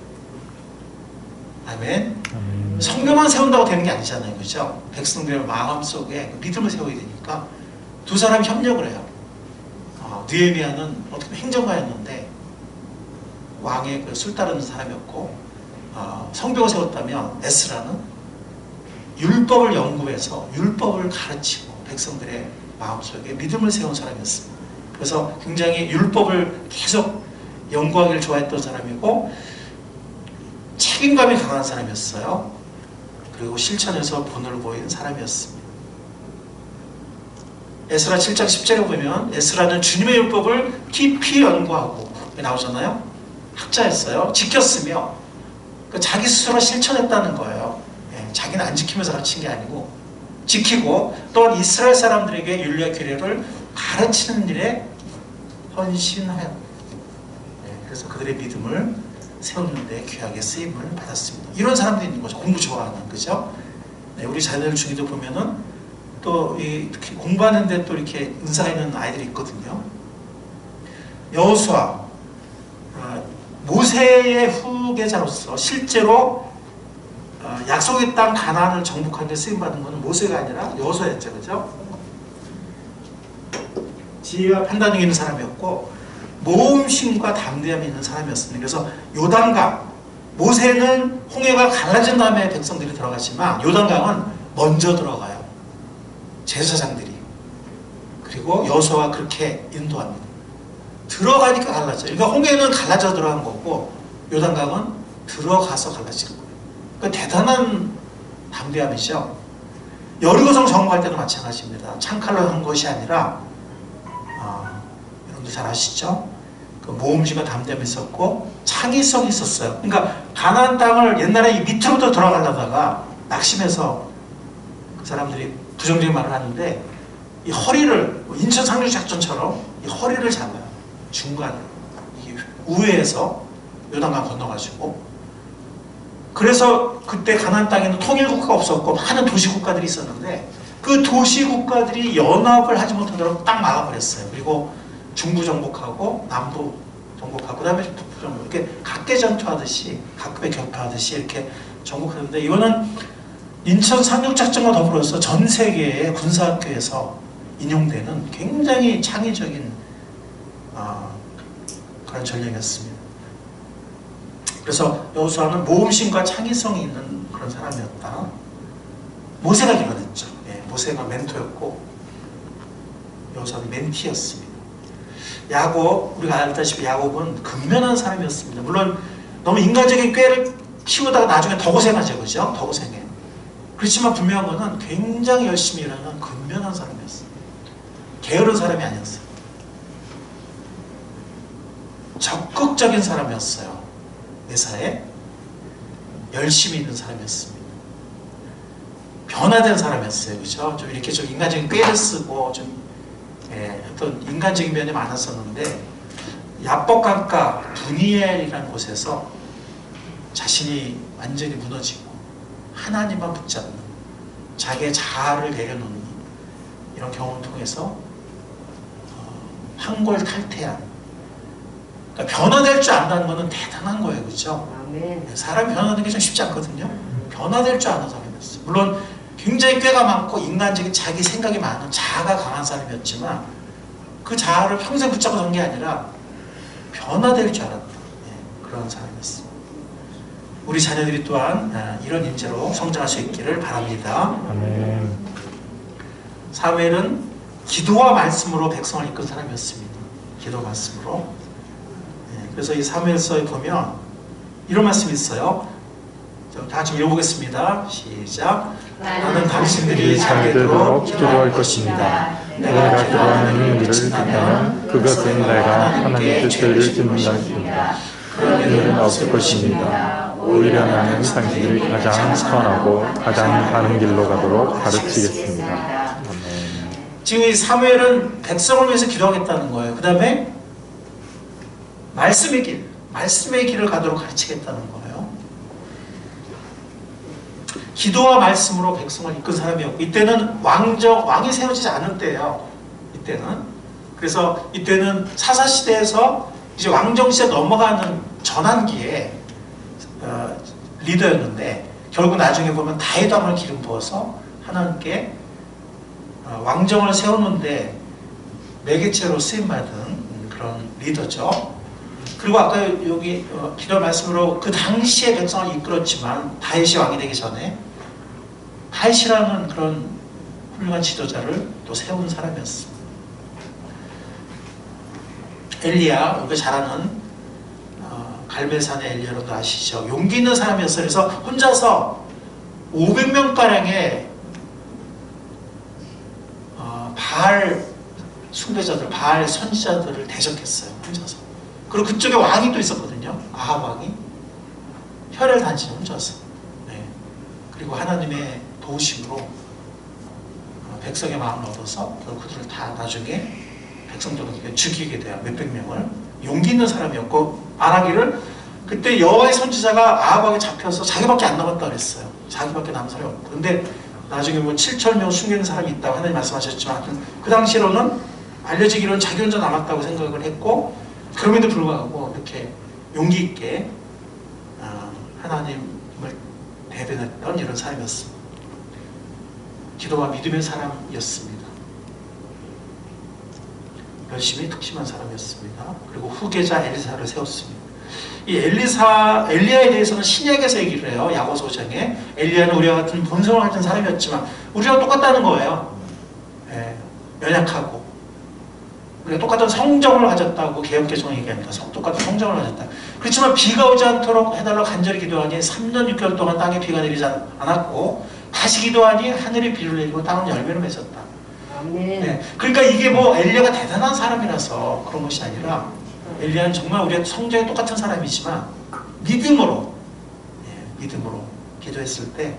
아멘. 성벽만 세운다고 되는 게 아니잖아요. 그렇죠? 백성들의 마음속에 믿음을 세워야 되니까 두 사람이 협력을 해요. 느헤미야는 어떻게 보면 행정가였는데 왕의 그 술 따르는 사람이었고, 성벽을 세웠다면 에스라는 율법을 연구해서 율법을 가르치고 백성들의 마음속에 믿음을 세운 사람이었습니다. 그래서 굉장히 율법을 계속 연구하기를 좋아했던 사람이고 책임감이 강한 사람이었어요. 그리고 실천에서 본을 보이는 사람이었습니다. 에스라 7장 10절에 보면 에스라는 주님의 율법을 깊이 연구하고 나오잖아요. 학자였어요. 지켰으며 자기 스스로 실천했다는 거예요. 자기는 안 지키면서 가르친 게 아니고 지키고, 또한 이스라엘 사람들에게 윤리와 규례를 가르치는 일에 헌신하였다. 그래서 그들의 믿음을 세우는 데 귀하게 쓰임을 받았습니다. 이런 사람들이 있는 거죠. 공부 좋아하는, 그죠? 우리 자녀들 중에도 보면은 또 특히 공부하는데 또 이렇게 은사가 있는 아이들이 있거든요. 여호수아, 모세의 후계자로서 실제로 약속의 땅 가나안을 정복하는 데 쓰임받은 것은 모세가 아니라 여호수아였죠. 그죠? 지혜와 판단력이 있는 사람이었고 모험심과 담대함이 있는 사람이었습니다. 그래서 요단강, 모세는 홍해가 갈라진 다음에 백성들이 들어갔지만 요단강은 먼저 들어가요. 제사장들이. 그리고 여호수아가 그렇게 인도합니다. 들어가니까 갈라져요. 그러니까 홍해는 갈라져 들어간 거고 요단강은 들어가서 갈라진 거예요. 그러니까 대단한 담대함이죠. 여리고성 점거할 때도 마찬가지입니다. 창칼로 한 것이 아니라 여러분들 잘 아시죠? 그 모험지가 담대함이 있었고 창의성이 있었어요. 그러니까 가나안 땅을 옛날에 이 밑으로부터 들어가려다가 낙심해서 그 사람들이 부정적인 말을 하는데 이 허리를 인천 상륙작전처럼 이 허리를 잡아요. 중간에 우회해서 요단강 건너가지고. 그래서 그때 가나안 땅에는 통일국가가 없었고 많은 도시국가들이 있었는데 그 도시국가들이 연합을 하지 못하도록 딱 막아버렸어요. 그리고 중부 정복하고 남부 정복하고 그 다음에 북부 정복, 이렇게 각계전투하듯이 각급의 격파하듯이 이렇게 정복하는데, 이거는 인천 상륙작전과 더불어서 전 세계의 군사학교에서 인용되는 굉장히 창의적인 그런 전략이었습니다. 그래서 여호수아는 모험심과 창의성이 있는 그런 사람이었다. 모세가 기원했죠. 예, 모세가 멘토였고 여호수아는 멘티였습니다. 야곱, 우리가 알다시피 야곱은 근면한 사람이었습니다. 물론 너무 인간적인 꾀를 피우다가 나중에 더 고생하죠. 그죠? 더 고생해. 그렇지만 분명한 것은 굉장히 열심히 일하는 근면한 사람이었어요. 게으른 사람이 아니었어요. 적극적인 사람이었어요. 매사에 열심히 있는 사람이었습니다. 변화된 사람이었어요. 그죠? 좀 이렇게 좀 인간적인 꾀를 쓰고 좀 어떤 인간적인 면이 많았었는데 야복강가 브니엘이라는 곳에서 자신이 완전히 무너지고 하나님만 붙잡는, 자기의 자아를 내려놓는 이런 경험을 통해서 환골탈태한, 그러니까 변화될 줄 안다는 것은 대단한 거예요. 그렇죠? 사람이 변화되는 게 좀 쉽지 않거든요. 변화될 줄 아는 사람이었어요. 물론 굉장히 꾀가 많고 인간적인 자기 생각이 많은 자아가 강한 사람이었지만 그 자아를 평생 붙잡고 산 게 아니라 변화될 줄 알았던 그런 사람이었습니다. 우리 자녀들이 또한 이런 인재로 성장할 수 있기를 바랍니다. 아멘. 사무엘은 기도와 말씀으로 백성을 이끈 사람이었습니다. 기도 말씀으로. 그래서 이 사무엘서에 보면 이런 말씀이 있어요. 다 같이 읽어보겠습니다. 시작. 나는 당신들이 잘 되도록 기도할 것입니다. 내가 기도하는 일을 듣다면 그것은 내가 하나님의 뜻을 듣는다입니다. 그런 일은 없을 것입니다. 오히려 나는 당신들이 가장 선하고 가장 바른 길로 가도록 가르치겠습니다. 아멘. 지금 이 사무엘은 백성을 위해서 기도하겠다는 거예요. 그 다음에 말씀의 길을 가도록 가르치겠다는 거예요. 기도와 말씀으로 백성을 이끈 사람이었고, 이때는 왕이 세워지지 않은 때예요. 이때는. 그래서 이때는 사사시대에서 이제 왕정시대 넘어가는 전환기에 리더였는데, 결국 나중에 보면 다윗 왕을 기름 부어서 하나님께 왕정을 세우는데 매개체로 쓰임받은 그런 리더죠. 그리고 아까 여기 기도 말씀으로 그 당시에 백성을 이끌었지만 다윗이 왕이 되기 전에 다윗이라는 그런 훌륭한 지도자를 또 세운 사람이었습니다. 엘리야, 우리가 잘 아는 갈멜산의 엘리야, 여러분들 아시죠? 용기 있는 사람이었어요. 그래서 혼자서 500명가량의 바알 숭배자들, 바알 선지자들을 대적했어요. 혼자서. 그리고 그쪽에 왕이 또 있었거든요. 아합 왕이. 혈혈 단신 혼자서. 그리고 하나님의 도우심으로 백성의 마음을 얻어서 그들을 다 나중에 백성들을 죽이게 돼요. 몇백 명을. 용기 있는 사람이었고, 말하기를 그때 여호와의 선지자가 아합 왕에 잡혀서 자기밖에 안 남았다 그랬어요. 자기밖에 남은 사람이 없고. 근데 나중에 뭐 7,000명 숨기는 사람이 있다고 하나님 말씀하셨지만, 그 당시로는 알려지기로는 자기 혼자 남았다고 생각을 했고, 그럼에도 불구하고 이렇게 용기 있게 하나님을 대변했던 이런 사람이었습니다. 기도와 믿음의 사람이었습니다. 열심히 특심한 사람이었습니다. 그리고 후계자 엘리사를 세웠습니다. 이 엘리야에 대해서는 신약에서 얘기를 해요. 야고보서 5장에. 엘리야는 우리와 같은 본성을 가진 사람이었지만 우리랑 똑같다는 거예요. 연약하고 그리고 똑같은 성정을 가졌다고 개혁개정을 얘기합니다. 똑같은 성정을 가졌다. 그렇지만 비가 오지 않도록 해달라고 간절히 기도하니 3년 6개월 동안 땅에 비가 내리지 않았고 다시 기도하니 하늘이 비를 내리고 땅은 열매를 맺었다. 네. 그러니까 이게 뭐 엘리야가 대단한 사람이라서 그런 것이 아니라 엘리야는 정말 우리가 성정이 똑같은 사람이지만 믿음으로 믿음으로 기도했을 때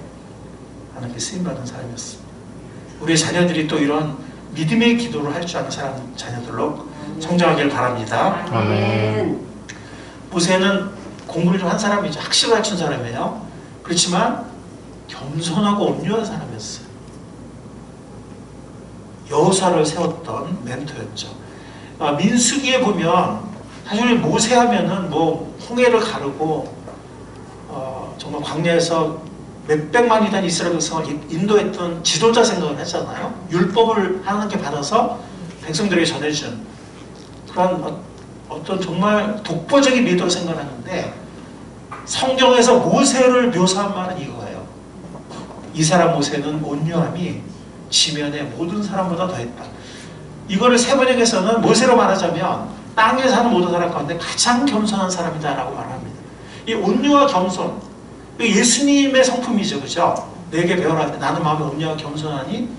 하나님께 쓰임받은 사람이었습니다. 우리의 자녀들이 또 이런 믿음의 기도를 할 줄 아는 사람 자녀들로 성장하길 바랍니다. 아멘. 모세는 공부를 좀 한 사람이죠. 학식을 갖춘 사람이에요. 그렇지만 겸손하고 온유한 사람이었어요. 여호사를 세웠던 멘토였죠. 민수기에 보면 사실 모세하면은 뭐 홍해를 가르고 정말 광야에서 몇백만이 된 이스라엘 백성을 인도했던 지도자 생각을 했잖아요. 율법을 하나님께 받아서 백성들에게 전해준 그런 어떤 정말 독보적인 리더로 생각하는데 성경에서 모세를 묘사한 말은 이거예요. 이 사람 모세는 온유함이 지면의 모든 사람보다 더했다. 이거를 세번역에서는 모세로 말하자면 땅에 사는 모든 사람 가운데 가장 겸손한 사람이다라고 말합니다. 이 온유와 겸손, 예수님의 성품이죠, 그죠? 내게 배워라. 나는 마음이 온유와 겸손하니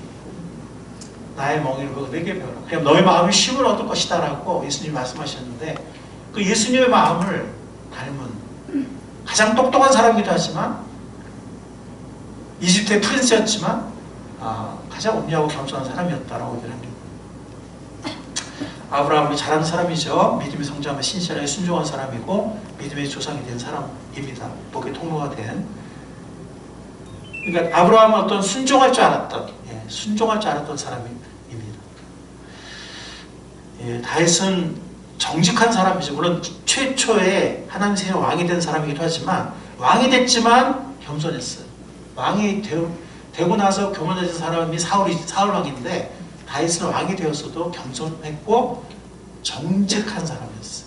나의 멍에를 보고 내게 배워라. 그럼 너의 마음이 쉼을 얻을 것이다라고 예수님이 말씀하셨는데 그 예수님의 마음을 닮은 가장 똑똑한 사람이기도 하지만 이집트의 프린스였지만 가장 온유하고 겸손한 사람이었다라고 얘기합니다. 아브라함이 잘하는 사람이죠. 믿음의 성장하며 신실하게 순종한 사람이고 믿음의 조상이 된 사람입니다. 복의 통로가 된. 그러니까 아브라함은 어떤 순종할 줄 알았던 사람입니다. 다윗은 정직한 사람이죠. 물론 최초의 하나님 세상 왕이 된 사람이기도 하지만 왕이 됐지만 겸손했어요. 왕이 되고 나서 교만해진 사람이 사울 왕인데 다윗은 왕이 되었어도 겸손했고 정직한 사람이었어요.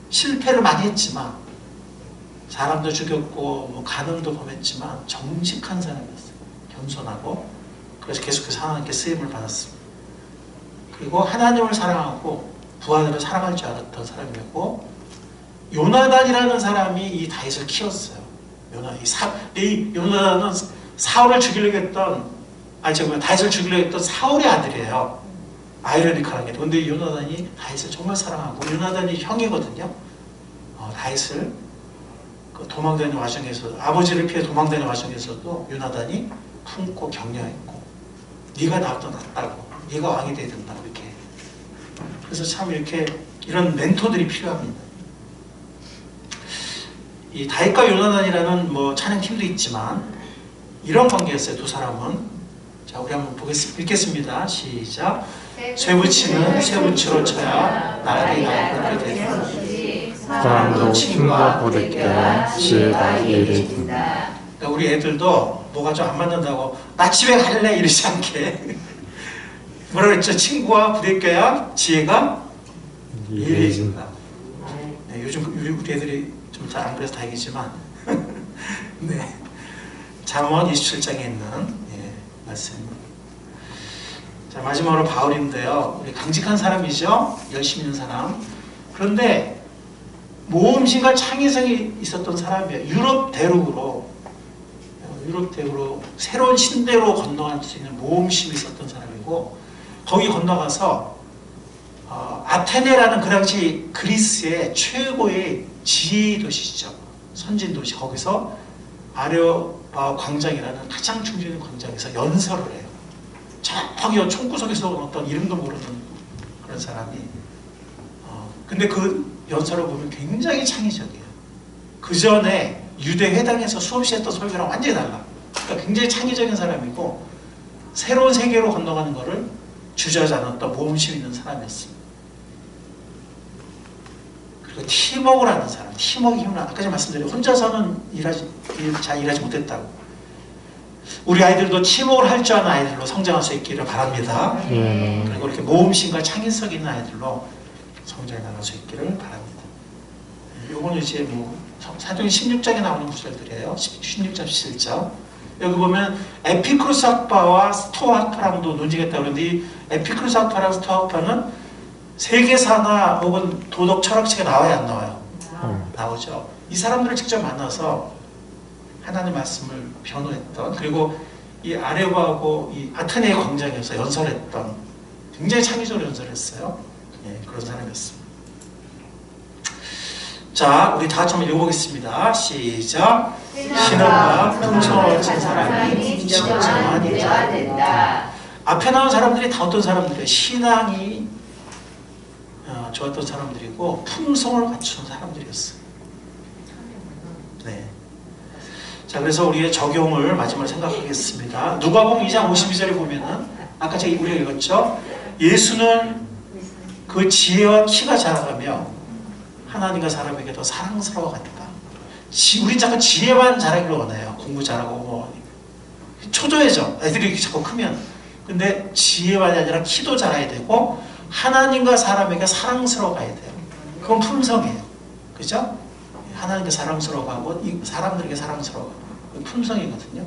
실패를 많이 했지만 사람도 죽였고 뭐 간음도 범했지만 정직한 사람이었어요. 겸손하고 그래서 계속해서 하나님께 쓰임을 받았습니다. 그리고 하나님을 사랑하고 부하들을 사랑할 줄 알았던 사람이었고 요나단이라는 사람이 이 다윗을 키웠어요. 요나단은 사울을 죽이려고 했던 다윗을 죽이려고 했던 사울의 아들이에요. 아이러니컬한 게. 그런데 요나단이 다윗을 정말 사랑하고 요나단이 형이거든요. 다윗을 도망다니는 와중에서 아버지를 피해 도망다니는 와중에서도 요나단이 품고 격려했고 네가 나보다 낫다고 네가 왕이 돼야 된다고 이렇게. 그래서 참 이렇게 이런 멘토들이 필요합니다. 이 다윗과 요나단이라는 뭐 찬양팀도 있지만 이런 관계였어요. 두 사람은. 자, 우리 한번 읽겠습니다. 시작. 쇠붙이는 쇠붙이로 쳐야 날이 나오게 되리라. 사람도 친구와 보듬게 지혜가 이르리라. 그러니까 우리 애들도 뭐가 좀 안 맞는다고 나 집에 갈래 이러지 않게 뭐라 그랬죠? 친구와 부대껴야 지혜가 이르진다. 네, 요즘 우리 애들이 좀 잘 안 그래서 다행이지만 네. 잠언 27장에 있는 말씀입니다. 자, 마지막으로 바울인데요. 우리 강직한 사람이죠. 열심히 있는 사람. 그런데 모험심과 창의성이 있었던 사람이에요. 유럽 대륙으로 새로운 신대로 건너갈 수 있는 모험심이 있었던 사람이고 거기 건너가서 아테네라는 그 당시 그리스의 최고의 지혜 도시죠. 선진 도시. 거기서 아레오파고 광장이라는 가장 중요한 광장에서 연설을 해요. 저기 총구석에서 어떤 이름도 모르는 그런 사람이 근데 그 연설을 보면 굉장히 창의적이에요. 그 전에 유대 회당에서 수없이 했던 설교랑 완전히 달라. 그러니까 굉장히 창의적인 사람이고 새로운 세계로 건너가는 것을 주저하지 않았던 모험심 있는 사람이었습니다. 그리고 팀워크를 하는 사람, 팀워크 힘을 아까 전에 말씀드린 혼자서는 잘 일하지 못했다고. 우리 아이들도 팀워크를 할 줄 아는 아이들로 성장할 수 있기를 바랍니다. 그리고 이렇게 모험심과 창의성 있는 아이들로 성장해 나갈 수 있기를 바랍니다. 요거는 이제 뭐 사도행 16장에 나오는 구절들이에요. 16장, 17장. 여기 보면 에피크루스 학파와 스토아 학파랑도 논쟁했다고 그러는데 이 에피크루스 학파랑 스토아 학파는 세계사나 혹은 도덕 철학책에 나와야 안 나와요? 음. 나오죠. 이 사람들을 직접 만나서 하나님의 말씀을 변호했던, 그리고 이 아레바하고 이 아테네 광장에서 연설했던, 굉장히 창의적으로 연설했어요. 예, 그런 사람이었습니다. 자, 우리 다 같이 한번 읽어보겠습니다. 시작. 신앙과 풍성을 가진 사람이 진정한 인자가 된다. 앞에 나온 사람들이 다 어떤 사람들이에요? 신앙이 좋았던 사람들이고 품성을 갖춘 사람들이었어요. 네. 자, 그래서 우리의 적용을 마지막으로 생각하겠습니다. 누가복음 2장 52절에 보면은 아까 우리가 읽었죠? 예수는 그 지혜와 키가 자라가며 하나님과 사람에게 더 사랑스러워갔다. 우린 자꾸 지혜만 자라기를 원해요. 공부 잘하고 뭐 초조해져. 애들이 이렇게 자꾸 크면. 근데 지혜만이 아니라 키도 자라야 되고 하나님과 사람에게 사랑스러워가야 돼요. 그건 품성이에요. 그죠? 하나님께 사랑스러워가고 사람들에게 사랑스러워가고 품성이거든요.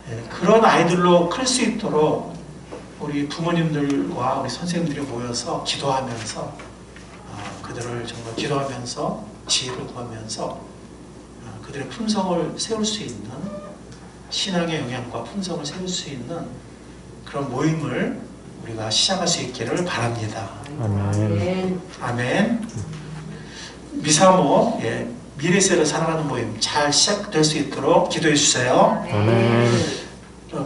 네, 그런 아이들로 클 수 있도록 우리 부모님들과 우리 선생님들이 모여서 기도하면서 그들을 정말 기도하면서 지혜를 구하면서 그들의 품성을 세울 수 있는, 신앙의 영향과 품성을 세울 수 있는 그런 모임을 우리가 시작할 수 있기를 바랍니다. 아멘. 아멘. 미사모, 예, 미래세를 사랑하는 모임 잘 시작될 수 있도록 기도해 주세요. 아멘.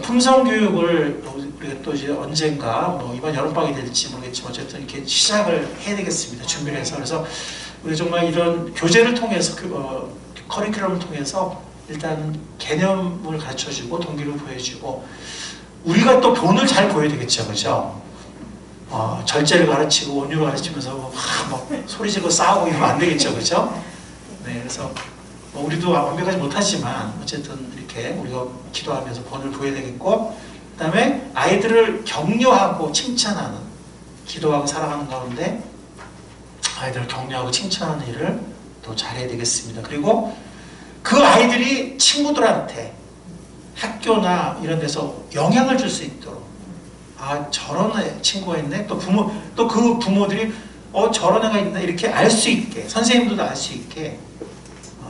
품성 교육을 우리가 또 이제 언젠가 뭐 이번 여름방학이 될지 모르겠지만 어쨌든 이렇게 시작을 해야 되겠습니다. 준비를 해서. 그래서 우리 정말 이런 교재를 통해서 커리큘럼을 통해서 일단 개념을 가르쳐주고 동기를 보여주고 우리가 또 본을 잘 보여야 되겠죠, 그죠? 절제를 가르치고 온유를 가르치면서 막 소리 지르고 싸우고 이러면 안 되겠죠, 그죠? 네, 그래서 우리도 완벽하지 못하지만 어쨌든 이렇게 우리가 기도하면서 본을 보여야 되겠고, 그 다음에 아이들을 격려하고 칭찬하는, 기도하고 사랑하는 가운데 아이들을 격려하고 칭찬하는 일을 또 잘해야 되겠습니다. 그리고 그 아이들이 친구들한테 학교나 이런 데서 영향을 줄 수 있도록, 저런 친구가 있네, 또 그 부모들이 저런 애가 있네, 이렇게 알 수 있게, 선생님들도 알 수 있게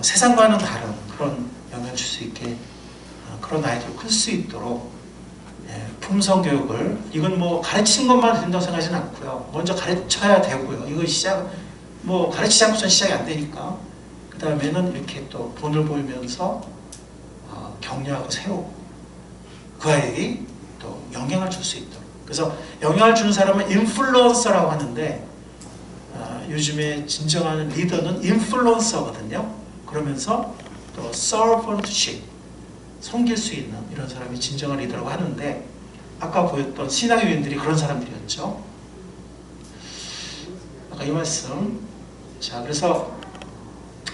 세상과는 다른 그런 영향을 줄 수 있게 그런 아이들을 클 수 있도록 품성 교육을, 이건 뭐 가르치는 것만 된다고 생각하지는 않고요. 먼저 가르쳐야 되고요. 이거 가르치지 않고선 시작이 안 되니까. 그 다음에는 이렇게 또 본을 보이면서 격려하고 세우고 그 아이들이 또 영향을 줄 수 있도록. 그래서 영향을 주는 사람은 인플루언서라고 하는데 요즘에 진정한 리더는 인플루언서거든요. 그러면서 또 서번트십, 섬길 수 있는 이런 사람이 진정한 리더라고 하는데 아까 보였던 신앙의 위인들이 그런 사람들이었죠. 아까 이 말씀. 자, 그래서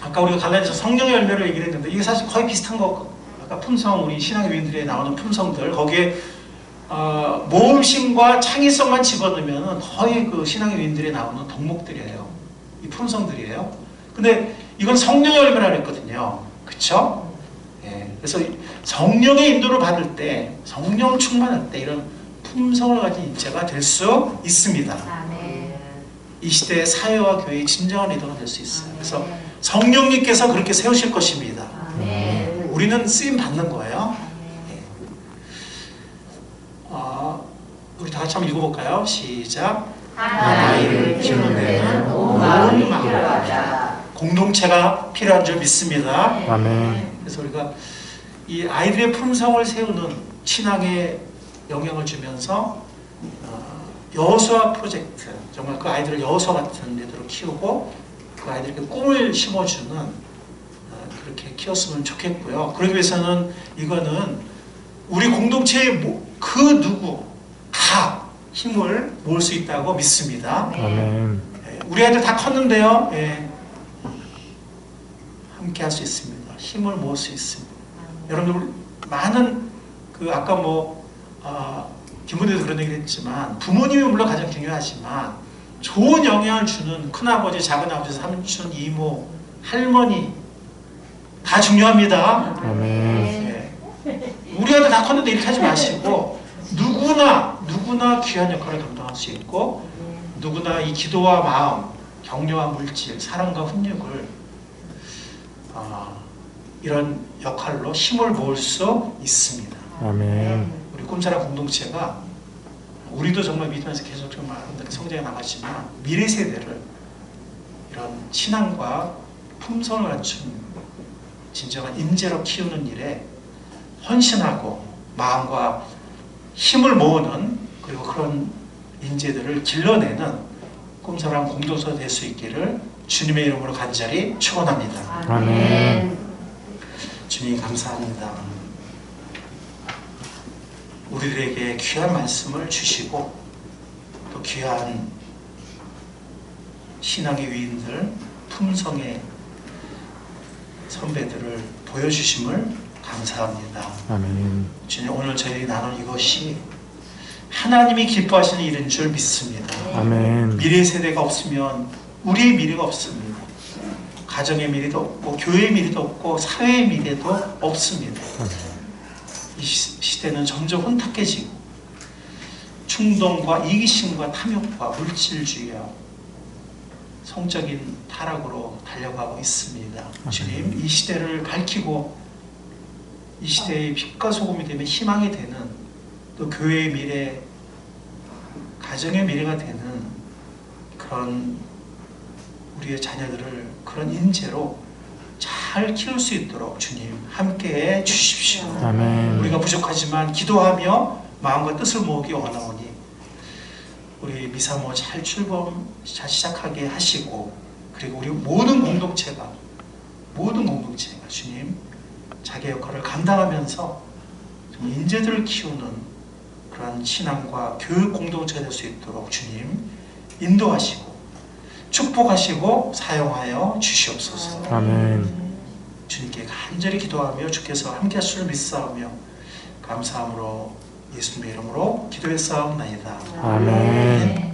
아까 우리가 갈라디아서 성령의 열매를 얘기를 했는데 이게 사실 거의 비슷한 거. 아까 품성, 우리 신앙의 위인들에 나오는 품성들, 거기에 모험심과 창의성만 집어넣으면 거의 그 신앙의 위인들에 나오는 덕목들이에요. 이 품성들이에요. 근데 이건 성령의 열매라 그랬거든요. 그쵸? 예, 그래서 성령의 인도를 받을 때, 성령 충만할 때 이런 품성을 가진 인재가 될 수 있습니다. 이 시대의 사회와 교회의 진정한 리더가 될 수 있어요. 그래서 성령님께서 그렇게 세우실 것입니다. 우리는 쓰임 받는 거예요. 예. 우리 다 같이 한번 읽어볼까요? 시작. 하나님을 기르는 온 마음이 필요하다. 공동체가 필요한 줄 믿습니다. 아멘. 그래서 우리가 이 아이들의 품성을 세우는 신앙에 영향을 주면서 여호수아 프로젝트, 정말 그 아이들을 여호수아 같은 애들로 키우고 그 아이들에게 꿈을 심어주는, 그렇게 키웠으면 좋겠고요. 그러기 위해서는 이거는 우리 공동체의 그 누구 다 힘을 모을 수 있다고 믿습니다. 아멘. 우리 아이들 다 컸는데요. 함께 할 수 있습니다. 힘을 모을 수 있습니다. 여러분들 많은 아까 김문대도 그런 얘기를 했지만 부모님이 물론 가장 중요하지만 좋은 영향을 주는 큰아버지, 작은아버지, 삼촌, 이모, 할머니 다 중요합니다. 아멘. 우리 아들 다 컸는데 이렇게 하지 마시고 누구나 귀한 역할을 감당할 수 있고 누구나 이 기도와 마음, 격려와 물질, 사랑과 훈육을 이런 역할로 힘을 모을 수 있습니다. 아멘. 우리 꿈사랑 공동체가 우리도 정말 믿으면서 계속 정말 여러분들이 성장해 나가지만 미래 세대를 이런 신앙과 품성을 갖춘 진정한 인재로 키우는 일에 헌신하고 마음과 힘을 모으는 그리고 그런 인재들을 길러내는 꿈사랑 공동체가 될 수 있기를 주님의 이름으로 간절히 축원합니다. 아멘. 주님 감사합니다. 우리들에게 귀한 말씀을 주시고 또 귀한 신앙의 위인들, 품성의 선배들을 보여주심을 감사합니다. 아멘. 주님 오늘 저희 나눈 이것이 하나님이 기뻐하시는 일인 줄 믿습니다. 아멘. 미래 세대가 없으면 우리의 미래가 없습니다. 가정의 미래도 없고 교회의 미래도 없고 사회의 미래도 없습니다. 이 시대는 점점 혼탁해지고 충동과 이기심과 탐욕과 물질주의와 성적인 타락으로 달려가고 있습니다. 주님 이 시대를 밝히고 이 시대의 빛과 소금이 되면 희망이 되는 또 교회의 미래, 가정의 미래가 되는 그런 우리의 자녀들을 그런 인재로 잘 키울 수 있도록 주님 함께해 주십시오. 아멘. 우리가 부족하지만 기도하며 마음과 뜻을 모으기 원하오니 우리 미사모 잘 출범 잘 시작하게 하시고 그리고 우리 모든 공동체가 주님 자기 역할을 감당하면서 좀 인재들을 키우는 그런 신앙과 교육 공동체가 될 수 있도록 주님 인도하시고 축복하시고 사용하여 주시옵소서. 아멘. 주님께 간절히 기도하며 주께서 함께 하실 줄 믿사오며 감사함으로 예수님의 이름으로 기도했사옵나이다. 아멘.